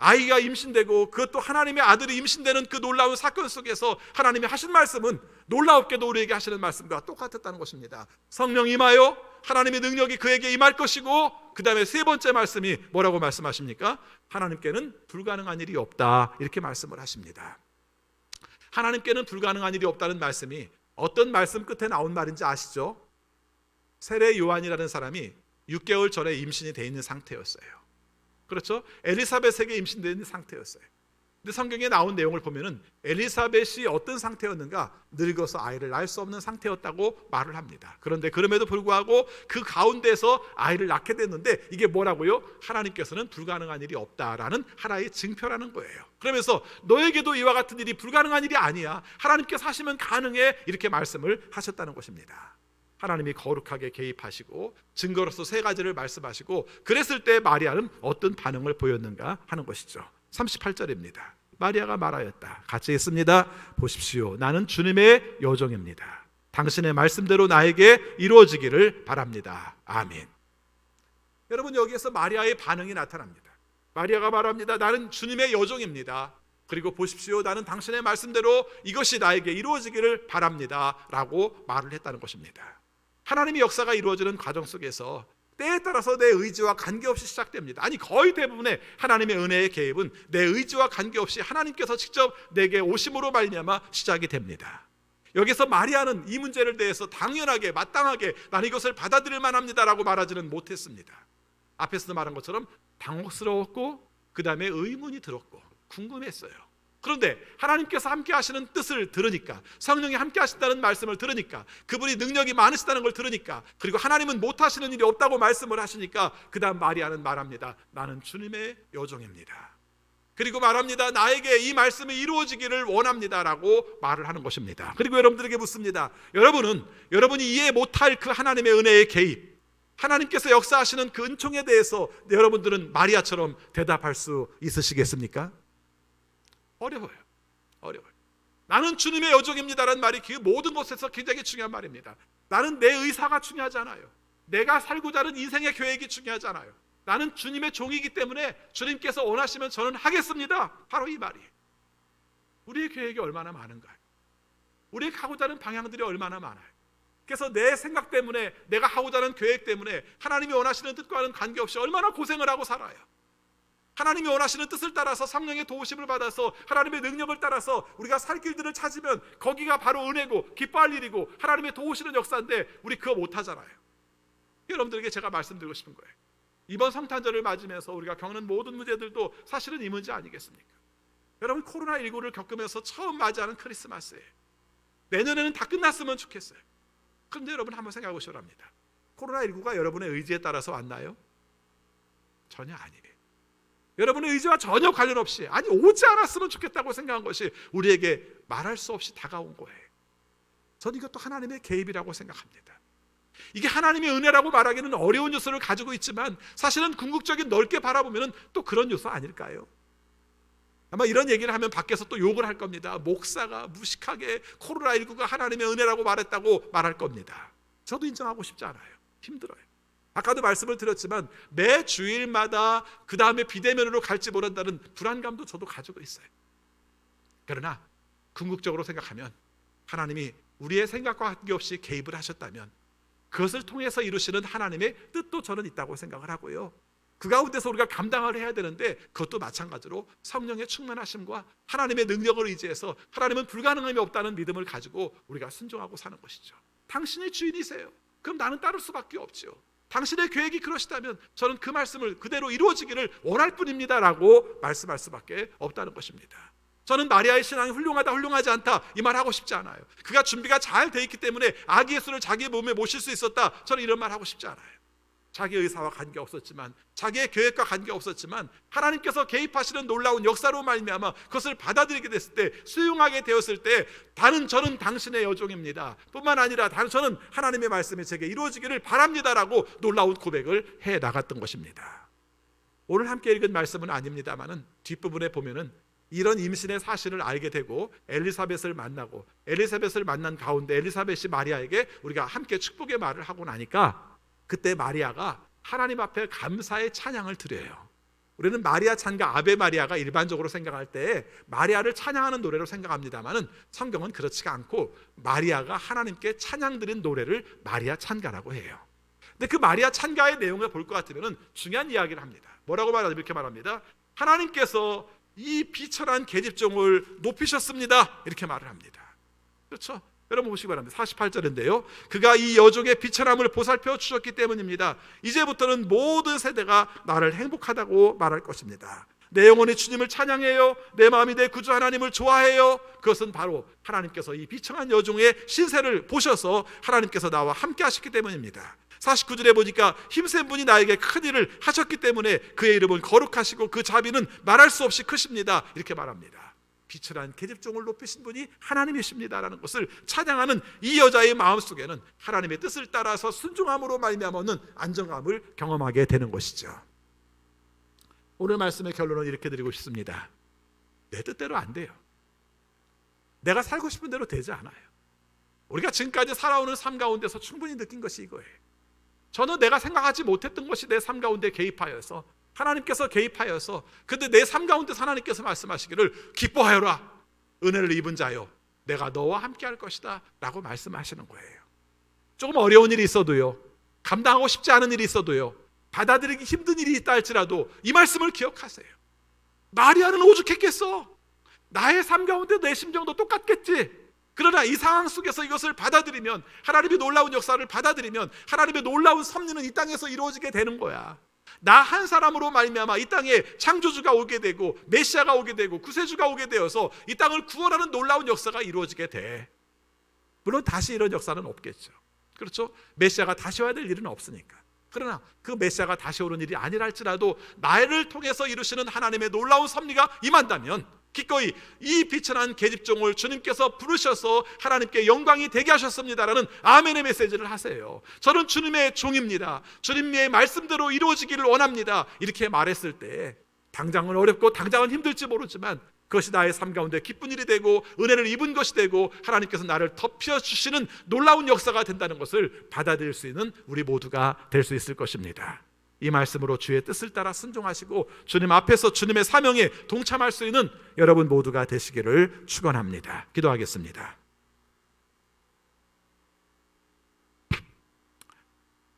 아이가 임신되고 그것도 하나님의 아들이 임신되는 그 놀라운 사건 속에서 하나님이 하신 말씀은 놀라웠게도 우리에게 하시는 말씀과 똑같았다는 것입니다. 성령 임하여 하나님의 능력이 그에게 임할 것이고, 그 다음에 세 번째 말씀이 뭐라고 말씀하십니까? 하나님께는 불가능한 일이 없다, 이렇게 말씀을 하십니다. 하나님께는 불가능한 일이 없다는 말씀이 어떤 말씀 끝에 나온 말인지 아시죠? 세례 요한이라는 사람이 6개월 전에 임신이 돼 있는 상태였어요. 그렇죠? 엘리사벳에게 임신되어 있는 상태였어요. 근데 성경에 나온 내용을 보면은 엘리사벳이 어떤 상태였는가? 늙어서 아이를 낳을 수 없는 상태였다고 말을 합니다. 그런데 그럼에도 불구하고 그 가운데서 아이를 낳게 됐는데 이게 뭐라고요? 하나님께서는 불가능한 일이 없다라는 하나의 증표라는 거예요. 그러면서 너에게도 이와 같은 일이 불가능한 일이 아니야. 하나님께서 하시면 가능해. 이렇게 말씀을 하셨다는 것입니다. 하나님이 거룩하게 개입하시고 증거로서 세 가지를 말씀하시고 그랬을 때 마리아는 어떤 반응을 보였는가 하는 것이죠. 38절입니다. 마리아가 말하였다. 같이 읽습니다. 보십시오. 나는 주님의 여종입니다. 당신의 말씀대로 나에게 이루어지기를 바랍니다. 아멘. 여러분, 여기에서 마리아의 반응이 나타납니다. 마리아가 말합니다. 나는 주님의 여종입니다. 그리고 보십시오. 나는 당신의 말씀대로 이것이 나에게 이루어지기를 바랍니다. 라고 말을 했다는 것입니다. 하나님의 역사가 이루어지는 과정 속에서 때에 따라서 내 의지와 관계없이 시작됩니다. 아니, 거의 대부분의 하나님의 은혜의 개입은 내 의지와 관계없이 하나님께서 직접 내게 오심으로 말미암아 시작이 됩니다. 여기서 마리아는 이 문제를 대해서 당연하게 마땅하게 나는 이것을 받아들일 만합니다라고 말하지는 못했습니다. 앞에서도 말한 것처럼 당혹스러웠고 그 다음에 의문이 들었고 궁금했어요. 그런데 하나님께서 함께 하시는 뜻을 들으니까, 성령이 함께 하신다는 말씀을 들으니까, 그분이 능력이 많으시다는 걸 들으니까, 그리고 하나님은 못하시는 일이 없다고 말씀을 하시니까 그 다음 마리아는 말합니다. 나는 주님의 여종입니다. 그리고 말합니다. 나에게 이 말씀이 이루어지기를 원합니다라고 말을 하는 것입니다. 그리고 여러분들에게 묻습니다. 여러분이 이해 못할 그 하나님의 은혜의 개입, 하나님께서 역사하시는 그 은총에 대해서 여러분들은 마리아처럼 대답할 수 있으시겠습니까? 어려워요. 나는 주님의 여종입니다라는 말이 그 모든 곳에서 굉장히 중요한 말입니다. 나는 내 의사가 중요하지 않아요. 내가 살고자 하는 인생의 계획이 중요하지 않아요. 나는 주님의 종이기 때문에 주님께서 원하시면 저는 하겠습니다. 바로 이 말이. 우리의 계획이 얼마나 많은가요? 우리가 하고자 하는 방향들이 얼마나 많아요. 그래서 내 생각 때문에, 내가 하고자 하는 계획 때문에 하나님이 원하시는 뜻과는 관계없이 얼마나 고생을 하고 살아요. 하나님이 원하시는 뜻을 따라서 성령의 도우심을 받아서 하나님의 능력을 따라서 우리가 살 길들을 찾으면 거기가 바로 은혜고 기뻐할 일이고 하나님의 도우시는 역사인데 우리 그거 못하잖아요. 여러분들에게 제가 말씀드리고 싶은 거예요. 이번 성탄절을 맞으면서 우리가 겪는 모든 문제들도 사실은 이 문제 아니겠습니까? 여러분, 코로나19를 겪으면서 처음 맞이하는 크리스마스예요. 내년에는 다 끝났으면 좋겠어요. 그런데 여러분 한번 생각해 보시기 바랍니다. 코로나19가 여러분의 의지에 따라서 왔나요? 전혀 아니에요. 여러분의 의지와 전혀 관련 없이, 아니 오지 않았으면 좋겠다고 생각한 것이 우리에게 말할 수 없이 다가온 거예요. 저는 이것도 하나님의 개입이라고 생각합니다. 이게 하나님의 은혜라고 말하기는 어려운 요소를 가지고 있지만 사실은 궁극적인 넓게 바라보면 또 그런 요소 아닐까요? 아마 이런 얘기를 하면 밖에서 또 욕을 할 겁니다. 목사가 무식하게 코로나19가 하나님의 은혜라고 말했다고 말할 겁니다. 저도 인정하고 싶지 않아요. 힘들어요. 아까도 말씀을 드렸지만 매 주일마다 그 다음에 비대면으로 갈지 모른다는 불안감도 저도 가지고 있어요. 그러나 궁극적으로 생각하면 하나님이 우리의 생각과 관계없이 개입을 하셨다면 그것을 통해서 이루시는 하나님의 뜻도 저는 있다고 생각을 하고요. 그 가운데서 우리가 감당을 해야 되는데 그것도 마찬가지로 성령의 충만하심과 하나님의 능력을 의지해서 하나님은 불가능함이 없다는 믿음을 가지고 우리가 순종하고 사는 것이죠. 당신이 주인이세요. 그럼 나는 따를 수밖에 없죠. 당신의 계획이 그러시다면 저는 그 말씀을 그대로 이루어지기를 원할 뿐입니다 라고 말씀할 수밖에 없다는 것입니다. 저는 마리아의 신앙이 훌륭하다 훌륭하지 않다 이 말 하고 싶지 않아요. 그가 준비가 잘 돼 있기 때문에 아기 예수를 자기의 몸에 모실 수 있었다, 저는 이런 말 하고 싶지 않아요. 자기의 의사와 관계없었지만, 자기의 계획과 관계없었지만 하나님께서 개입하시는 놀라운 역사로 말미암아 그것을 받아들이게 됐을 때, 수용하게 되었을 때 저는 당신의 여종입니다 뿐만 아니라 저는 하나님의 말씀이 제게 이루어지기를 바랍니다라고 놀라운 고백을 해 나갔던 것입니다. 오늘 함께 읽은 말씀은 아닙니다만은 뒷부분에 보면은 이런 임신의 사실을 알게 되고 엘리사벳을 만나고 엘리사벳을 만난 가운데 엘리사벳이 마리아에게 우리가 함께 축복의 말을 하고 나니까 그때 마리아가 하나님 앞에 감사의 찬양을 드려요. 우리는 마리아 찬가 아베 마리아가 일반적으로 생각할 때 마리아를 찬양하는 노래로 생각합니다만은 성경은 그렇지가 않고 마리아가 하나님께 찬양 드린 노래를 마리아 찬가라고 해요. 근데 그 마리아 찬가의 내용을 볼 것 같으면 중요한 이야기를 합니다. 뭐라고 말하죠? 이렇게 말합니다. 하나님께서 이 비천한 계집종을 높이셨습니다. 이렇게 말을 합니다. 그렇죠? 여러분 보시기 바랍니다. 48절인데요. 그가 이 여종의 비천함을 보살펴 주셨기 때문입니다. 이제부터는 모든 세대가 나를 행복하다고 말할 것입니다. 내 영혼이 주님을 찬양해요. 내 마음이 내 구주 하나님을 좋아해요. 그것은 바로 하나님께서 이 비천한 여종의 신세를 보셔서 하나님께서 나와 함께 하셨기 때문입니다. 49절에 보니까 힘센 분이 나에게 큰 일을 하셨기 때문에 그의 이름은 거룩하시고 그 자비는 말할 수 없이 크십니다. 이렇게 말합니다. 비천한 계집종을 높이신 분이 하나님이십니다라는 것을 찬양하는 이 여자의 마음속에는 하나님의 뜻을 따라서 순종함으로 말미암아 얻는 안정감을 경험하게 되는 것이죠. 오늘 말씀의 결론은 이렇게 드리고 싶습니다. 내 뜻대로 안 돼요. 내가 살고 싶은 대로 되지 않아요. 우리가 지금까지 살아오는 삶 가운데서 충분히 느낀 것이 이거예요. 저는 내가 생각하지 못했던 것이 내 삶 가운데 개입하여서 하나님께서 개입하여서 근데 내 삶 가운데 하나님께서 말씀하시기를 기뻐하여라 은혜를 입은 자여 내가 너와 함께 할 것이다 라고 말씀하시는 거예요. 조금 어려운 일이 있어도요, 감당하고 싶지 않은 일이 있어도요, 받아들이기 힘든 일이 있다 할지라도 이 말씀을 기억하세요. 마리아는 오죽했겠어. 나의 삶 가운데 내 심정도 똑같겠지. 그러나 이 상황 속에서 이것을 받아들이면, 하나님의 놀라운 역사를 받아들이면 하나님의 놀라운 섭리는 이 땅에서 이루어지게 되는 거야. 나 한 사람으로 말미암아 이 땅에 창조주가 오게 되고 메시아가 오게 되고 구세주가 오게 되어서 이 땅을 구원하는 놀라운 역사가 이루어지게 돼. 물론 다시 이런 역사는 없겠죠. 그렇죠? 메시아가 다시 와야 될 일은 없으니까. 그러나 그 메시아가 다시 오는 일이 아니라 할지라도 나를 통해서 이루시는 하나님의 놀라운 섭리가 임한다면 기꺼이 이 비천한 계집종을 주님께서 부르셔서 하나님께 영광이 되게 하셨습니다라는 아멘의 메시지를 하세요. 저는 주님의 종입니다. 주님의 말씀대로 이루어지기를 원합니다. 이렇게 말했을 때 당장은 어렵고 당장은 힘들지 모르지만 그것이 나의 삶 가운데 기쁜 일이 되고 은혜를 입은 것이 되고 하나님께서 나를 덮여주시는 놀라운 역사가 된다는 것을 받아들일 수 있는 우리 모두가 될 수 있을 것입니다. 이 말씀으로 주의 뜻을 따라 순종하시고 주님 앞에서 주님의 사명에 동참할 수 있는 여러분 모두가 되시기를 축원합니다. 기도하겠습니다.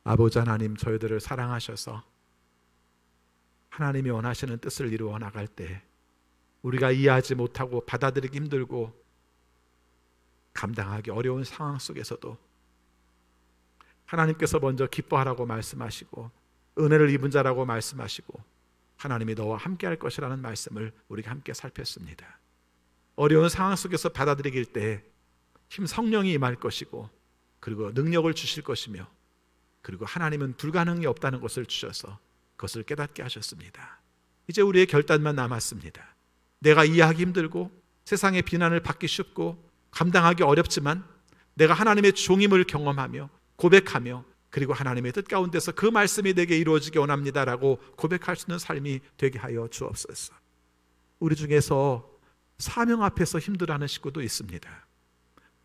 아버지 하나님, 저희들을 사랑하셔서 하나님이 원하시는 뜻을 이루어 나갈 때 우리가 이해하지 못하고 받아들이기 힘들고 감당하기 어려운 상황 속에서도 하나님께서 먼저 기뻐하라고 말씀하시고 은혜를 입은 자라고 말씀하시고 하나님이 너와 함께 할 것이라는 말씀을 우리가 함께 살폈습니다. 어려운 상황 속에서 받아들이길 때 성령이 임할 것이고 그리고 능력을 주실 것이며 그리고 하나님은 불가능이 없다는 것을 주셔서 그것을 깨닫게 하셨습니다. 이제 우리의 결단만 남았습니다. 내가 이해하기 힘들고 세상의 비난을 받기 쉽고 감당하기 어렵지만 내가 하나님의 종임을 경험하며 고백하며 그리고 하나님의 뜻 가운데서 그 말씀이 내게 이루어지기 원합니다라고 고백할 수 있는 삶이 되게 하여 주옵소서. 우리 중에서 사명 앞에서 힘들어하는 식구도 있습니다.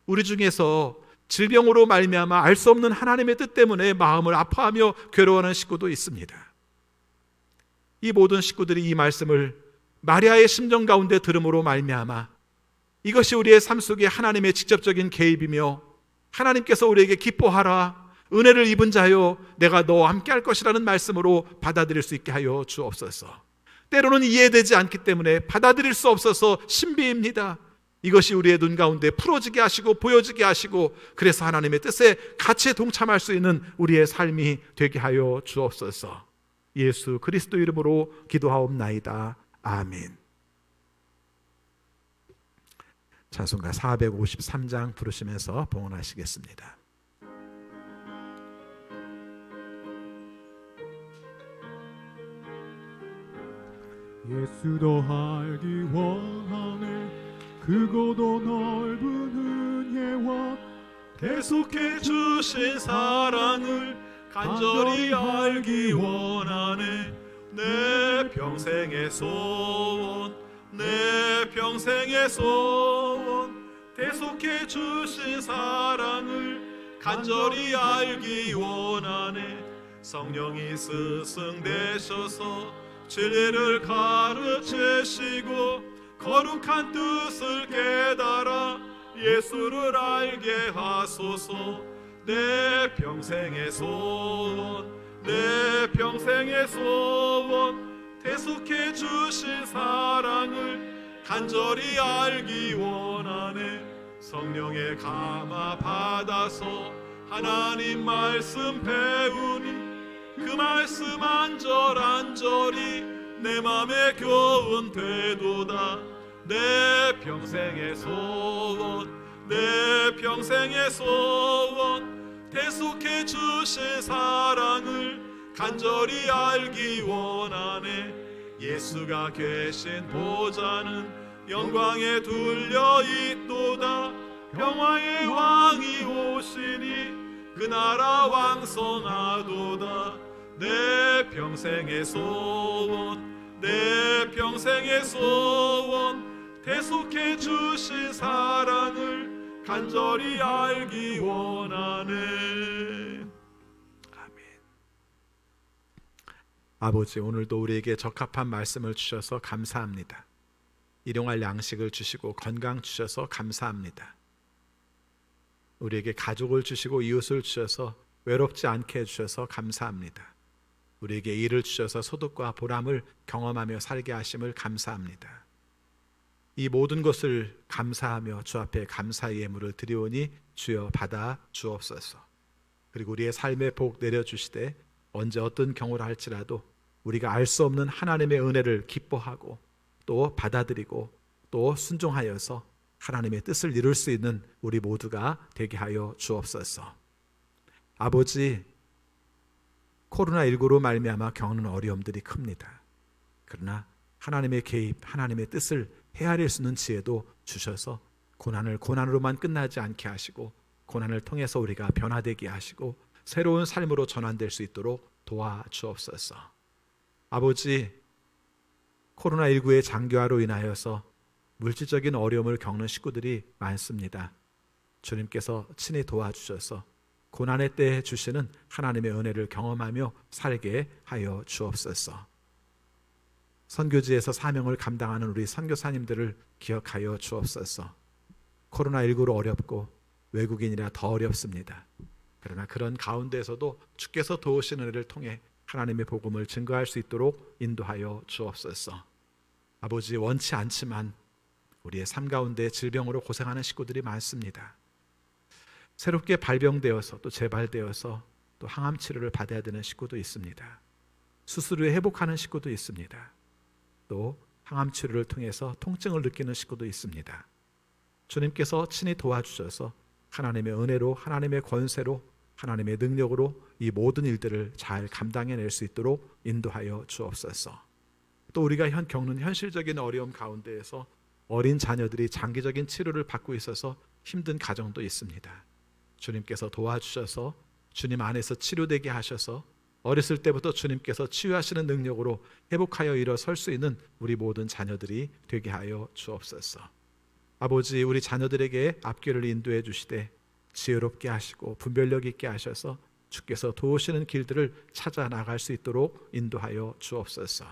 우리 중에서 질병으로 말미암아 알 수 없는 하나님의 뜻 때문에 마음을 아파하며 괴로워하는 식구도 있습니다. 이 모든 식구들이 이 말씀을 마리아의 심정 가운데 들음으로 말미암아 이것이 우리의 삶 속에 하나님의 직접적인 개입이며 하나님께서 우리에게 기뻐하라 은혜를 입은 자요 내가 너와 함께 할 것이라는 말씀으로 받아들일 수 있게 하여 주옵소서. 때로는 이해되지 않기 때문에 받아들일 수 없어서 신비입니다. 이것이 우리의 눈 가운데 풀어지게 하시고 보여지게 하시고 그래서 하나님의 뜻에 같이 동참할 수 있는 우리의 삶이 되게 하여 주옵소서. 예수 그리스도 이름으로 기도하옵나이다. 아멘. 찬송가 453장 부르시면서 봉헌하시겠습니다. 예수도 알기 원하네 크고도 넓은 은혜와 계속해 주신 사랑을 간절히 알기 원하네 내 평생의 소원 내 평생의 소원 계속해 주신 사랑을 간절히 알기 원하네 성령이 스승되셔서 진리를 가르치시고 거룩한 뜻을 깨달아 예수를 알게 하소서 내 평생의 소원 내 평생의 소원 계속해 주신 사랑을 간절히 알기 원하네 성령의 감화 받아서 하나님 말씀 배우니 그 말씀 안절안절이 내 맘에 교훈 되도다. 내 평생의 소원 내 평생의 소원 대속해 주신 사랑을 간절히 알기 원하네. 예수가 계신 보좌는 영광에 둘려 있도다. 평화의 왕이 오시니 그 나라 왕성하도다. 내 평생의 소원 내 평생의 소원 대속해 주신 사랑을 간절히 알기 원하네. 아멘. 아버지, 오늘도 우리에게 적합한 말씀을 주셔서 감사합니다. 일용할 양식을 주시고 건강 주셔서 감사합니다. 우리에게 가족을 주시고 이웃을 주셔서 외롭지 않게 해주셔서 감사합니다. 우리에게 일을 주셔서 소득과 보람을 경험하며 살게 하심을 감사합니다. 이 모든 것을 감사하며 주 앞에 감사의 예물을 드리오니 주여 받아 주옵소서. 그리고 우리의 삶에 복 내려주시되 언제 어떤 경우를 할지라도 우리가 알 수 없는 하나님의 은혜를 기뻐하고 또 받아들이고 또 순종하여서 하나님의 뜻을 이룰 수 있는 우리 모두가 되게 하여 주옵소서. 아버지, 코로나19로 말미암아 겪는 어려움들이 큽니다. 그러나 하나님의 개입, 하나님의 뜻을 헤아릴 수 있는 지혜도 주셔서 고난을 고난으로만 끝나지 않게 하시고 고난을 통해서 우리가 변화되게 하시고 새로운 삶으로 전환될 수 있도록 도와주옵소서. 아버지, 코로나19의 장기화로 인하여서 물질적인 어려움을 겪는 식구들이 많습니다. 주님께서 친히 도와주셔서 고난의 때에 주시는 하나님의 은혜를 경험하며 살게 하여 주옵소서. 선교지에서 사명을 감당하는 우리 선교사님들을 기억하여 주옵소서. 코로나19로 어렵고 외국인이라 더 어렵습니다. 그러나 그런 가운데에서도 주께서 도우시는 은혜를 통해 하나님의 복음을 증거할 수 있도록 인도하여 주옵소서. 아버지, 원치 않지만 우리의 삶 가운데 질병으로 고생하는 식구들이 많습니다. 새롭게 발병되어서 또 재발되어서 또 항암 치료를 받아야 되는 식구도 있습니다. 수술 후에 회복하는 식구도 있습니다. 또 항암 치료를 통해서 통증을 느끼는 식구도 있습니다. 주님께서 친히 도와주셔서 하나님의 은혜로, 하나님의 권세로, 하나님의 능력으로 이 모든 일들을 잘 감당해낼 수 있도록 인도하여 주옵소서. 또 우리가 겪는 현실적인 어려움 가운데에서 어린 자녀들이 장기적인 치료를 받고 있어서 힘든 가정도 있습니다. 주님께서 도와주셔서 주님 안에서 치료되게 하셔서 어렸을 때부터 주님께서 치유하시는 능력으로 회복하여 일어설 수 있는 우리 모든 자녀들이 되게 하여 주옵소서. 아버지, 우리 자녀들에게 앞길을 인도해 주시되 지혜롭게 하시고 분별력 있게 하셔서 주께서 도우시는 길들을 찾아 나갈 수 있도록 인도하여 주옵소서.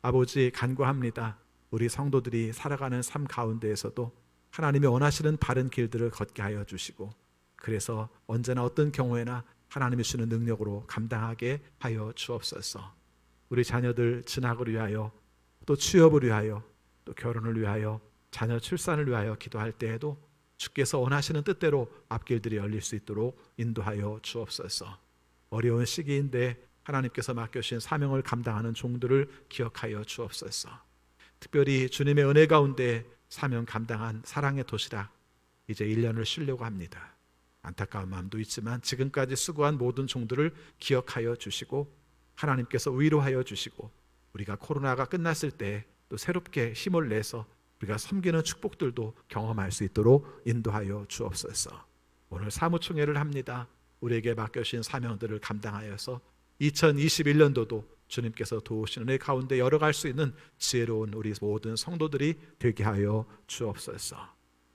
아버지, 간구합니다. 우리 성도들이 살아가는 삶 가운데에서도 하나님이 원하시는 바른 길들을 걷게 하여 주시고 그래서 언제나 어떤 경우에나 하나님이 주는 능력으로 감당하게 하여 주옵소서. 우리 자녀들 진학을 위하여 또 취업을 위하여 또 결혼을 위하여 자녀 출산을 위하여 기도할 때에도 주께서 원하시는 뜻대로 앞길들이 열릴 수 있도록 인도하여 주옵소서. 어려운 시기인데 하나님께서 맡겨주신 사명을 감당하는 종들을 기억하여 주옵소서. 특별히 주님의 은혜 가운데 사명 감당한 사랑의 도시락 이제 1년을 쉬려고 합니다. 안타까운 마음도 있지만 지금까지 수고한 모든 종들을 기억하여 주시고 하나님께서 위로하여 주시고 우리가 코로나가 끝났을 때 또 새롭게 힘을 내서 우리가 섬기는 축복들도 경험할 수 있도록 인도하여 주옵소서. 오늘 사무총회를 합니다. 우리에게 맡겨주신 사명들을 감당하여서 2021년도도 주님께서 도우시는 은혜 가운데 열어갈 수 있는 지혜로운 우리 모든 성도들이 되게 하여 주옵소서.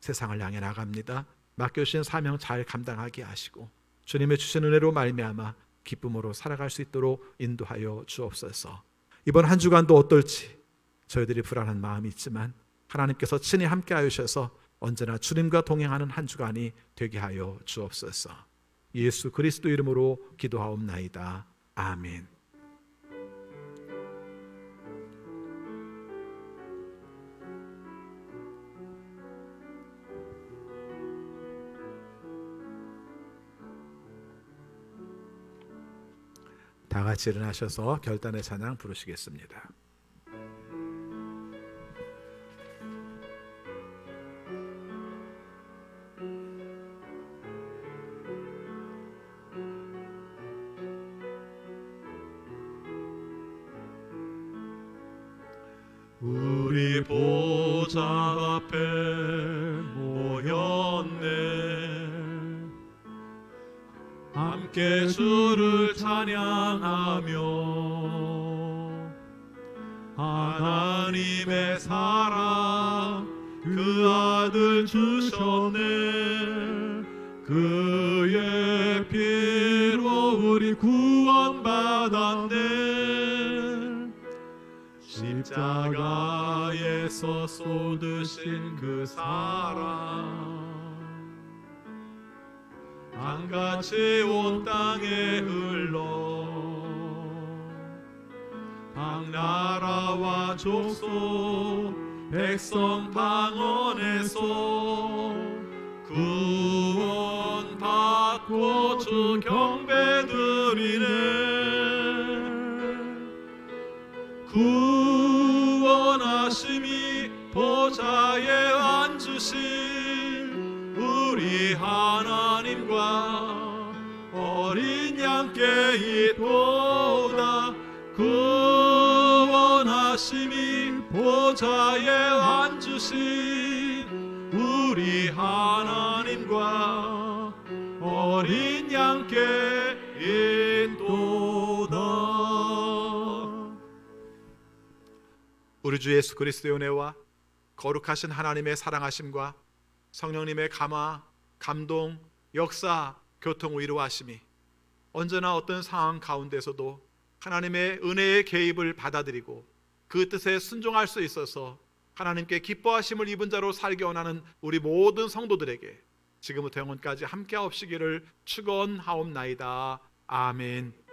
세상을 향해 나갑니다. 맡겨주신 사명 잘 감당하게 하시고 주님의 주신 은혜로 말미암아 기쁨으로 살아갈 수 있도록 인도하여 주옵소서. 이번 한 주간도 어떨지 저희들이 불안한 마음이 있지만 하나님께서 친히 함께 하셔서 언제나 주님과 동행하는 한 주간이 되게 하여 주옵소서. 예수 그리스도 이름으로 기도하옵나이다. 아멘. 다 같이 일어나셔서 결단의 찬양 부르시겠습니다. 우리 보좌 앞에 모였네. 함께 주를 찬양하며 하나님의 사랑 그 아들 주셨네. 그의 피로 우리 구원받았네. 십자가에서 쏟으신 그 사랑 강같이 온 땅에 흘러 각 나라와 족속 백성 방언에서 구원받고 주 경배드리네. 구원하심이 보좌에 앉으신 우리 하나님과 어린 양께 있도다. 구원하심이 보좌에 앉으신 우리 하나님과 어린 양께 있도다. 우리 주 예수 그리스도의 은혜와 거룩하신 하나님의 사랑하심과 성령님의 감화, 감동, 역사, 교통, 위로하심이 언제나 어떤 상황 가운데서도 하나님의 은혜의 개입을 받아들이고 그 뜻에 순종할 수 있어서 하나님께 기뻐하심을 입은 자로 살기 원하는 우리 모든 성도들에게 지금부터 영원까지 함께하옵시기를 축원하옵나이다. 아멘.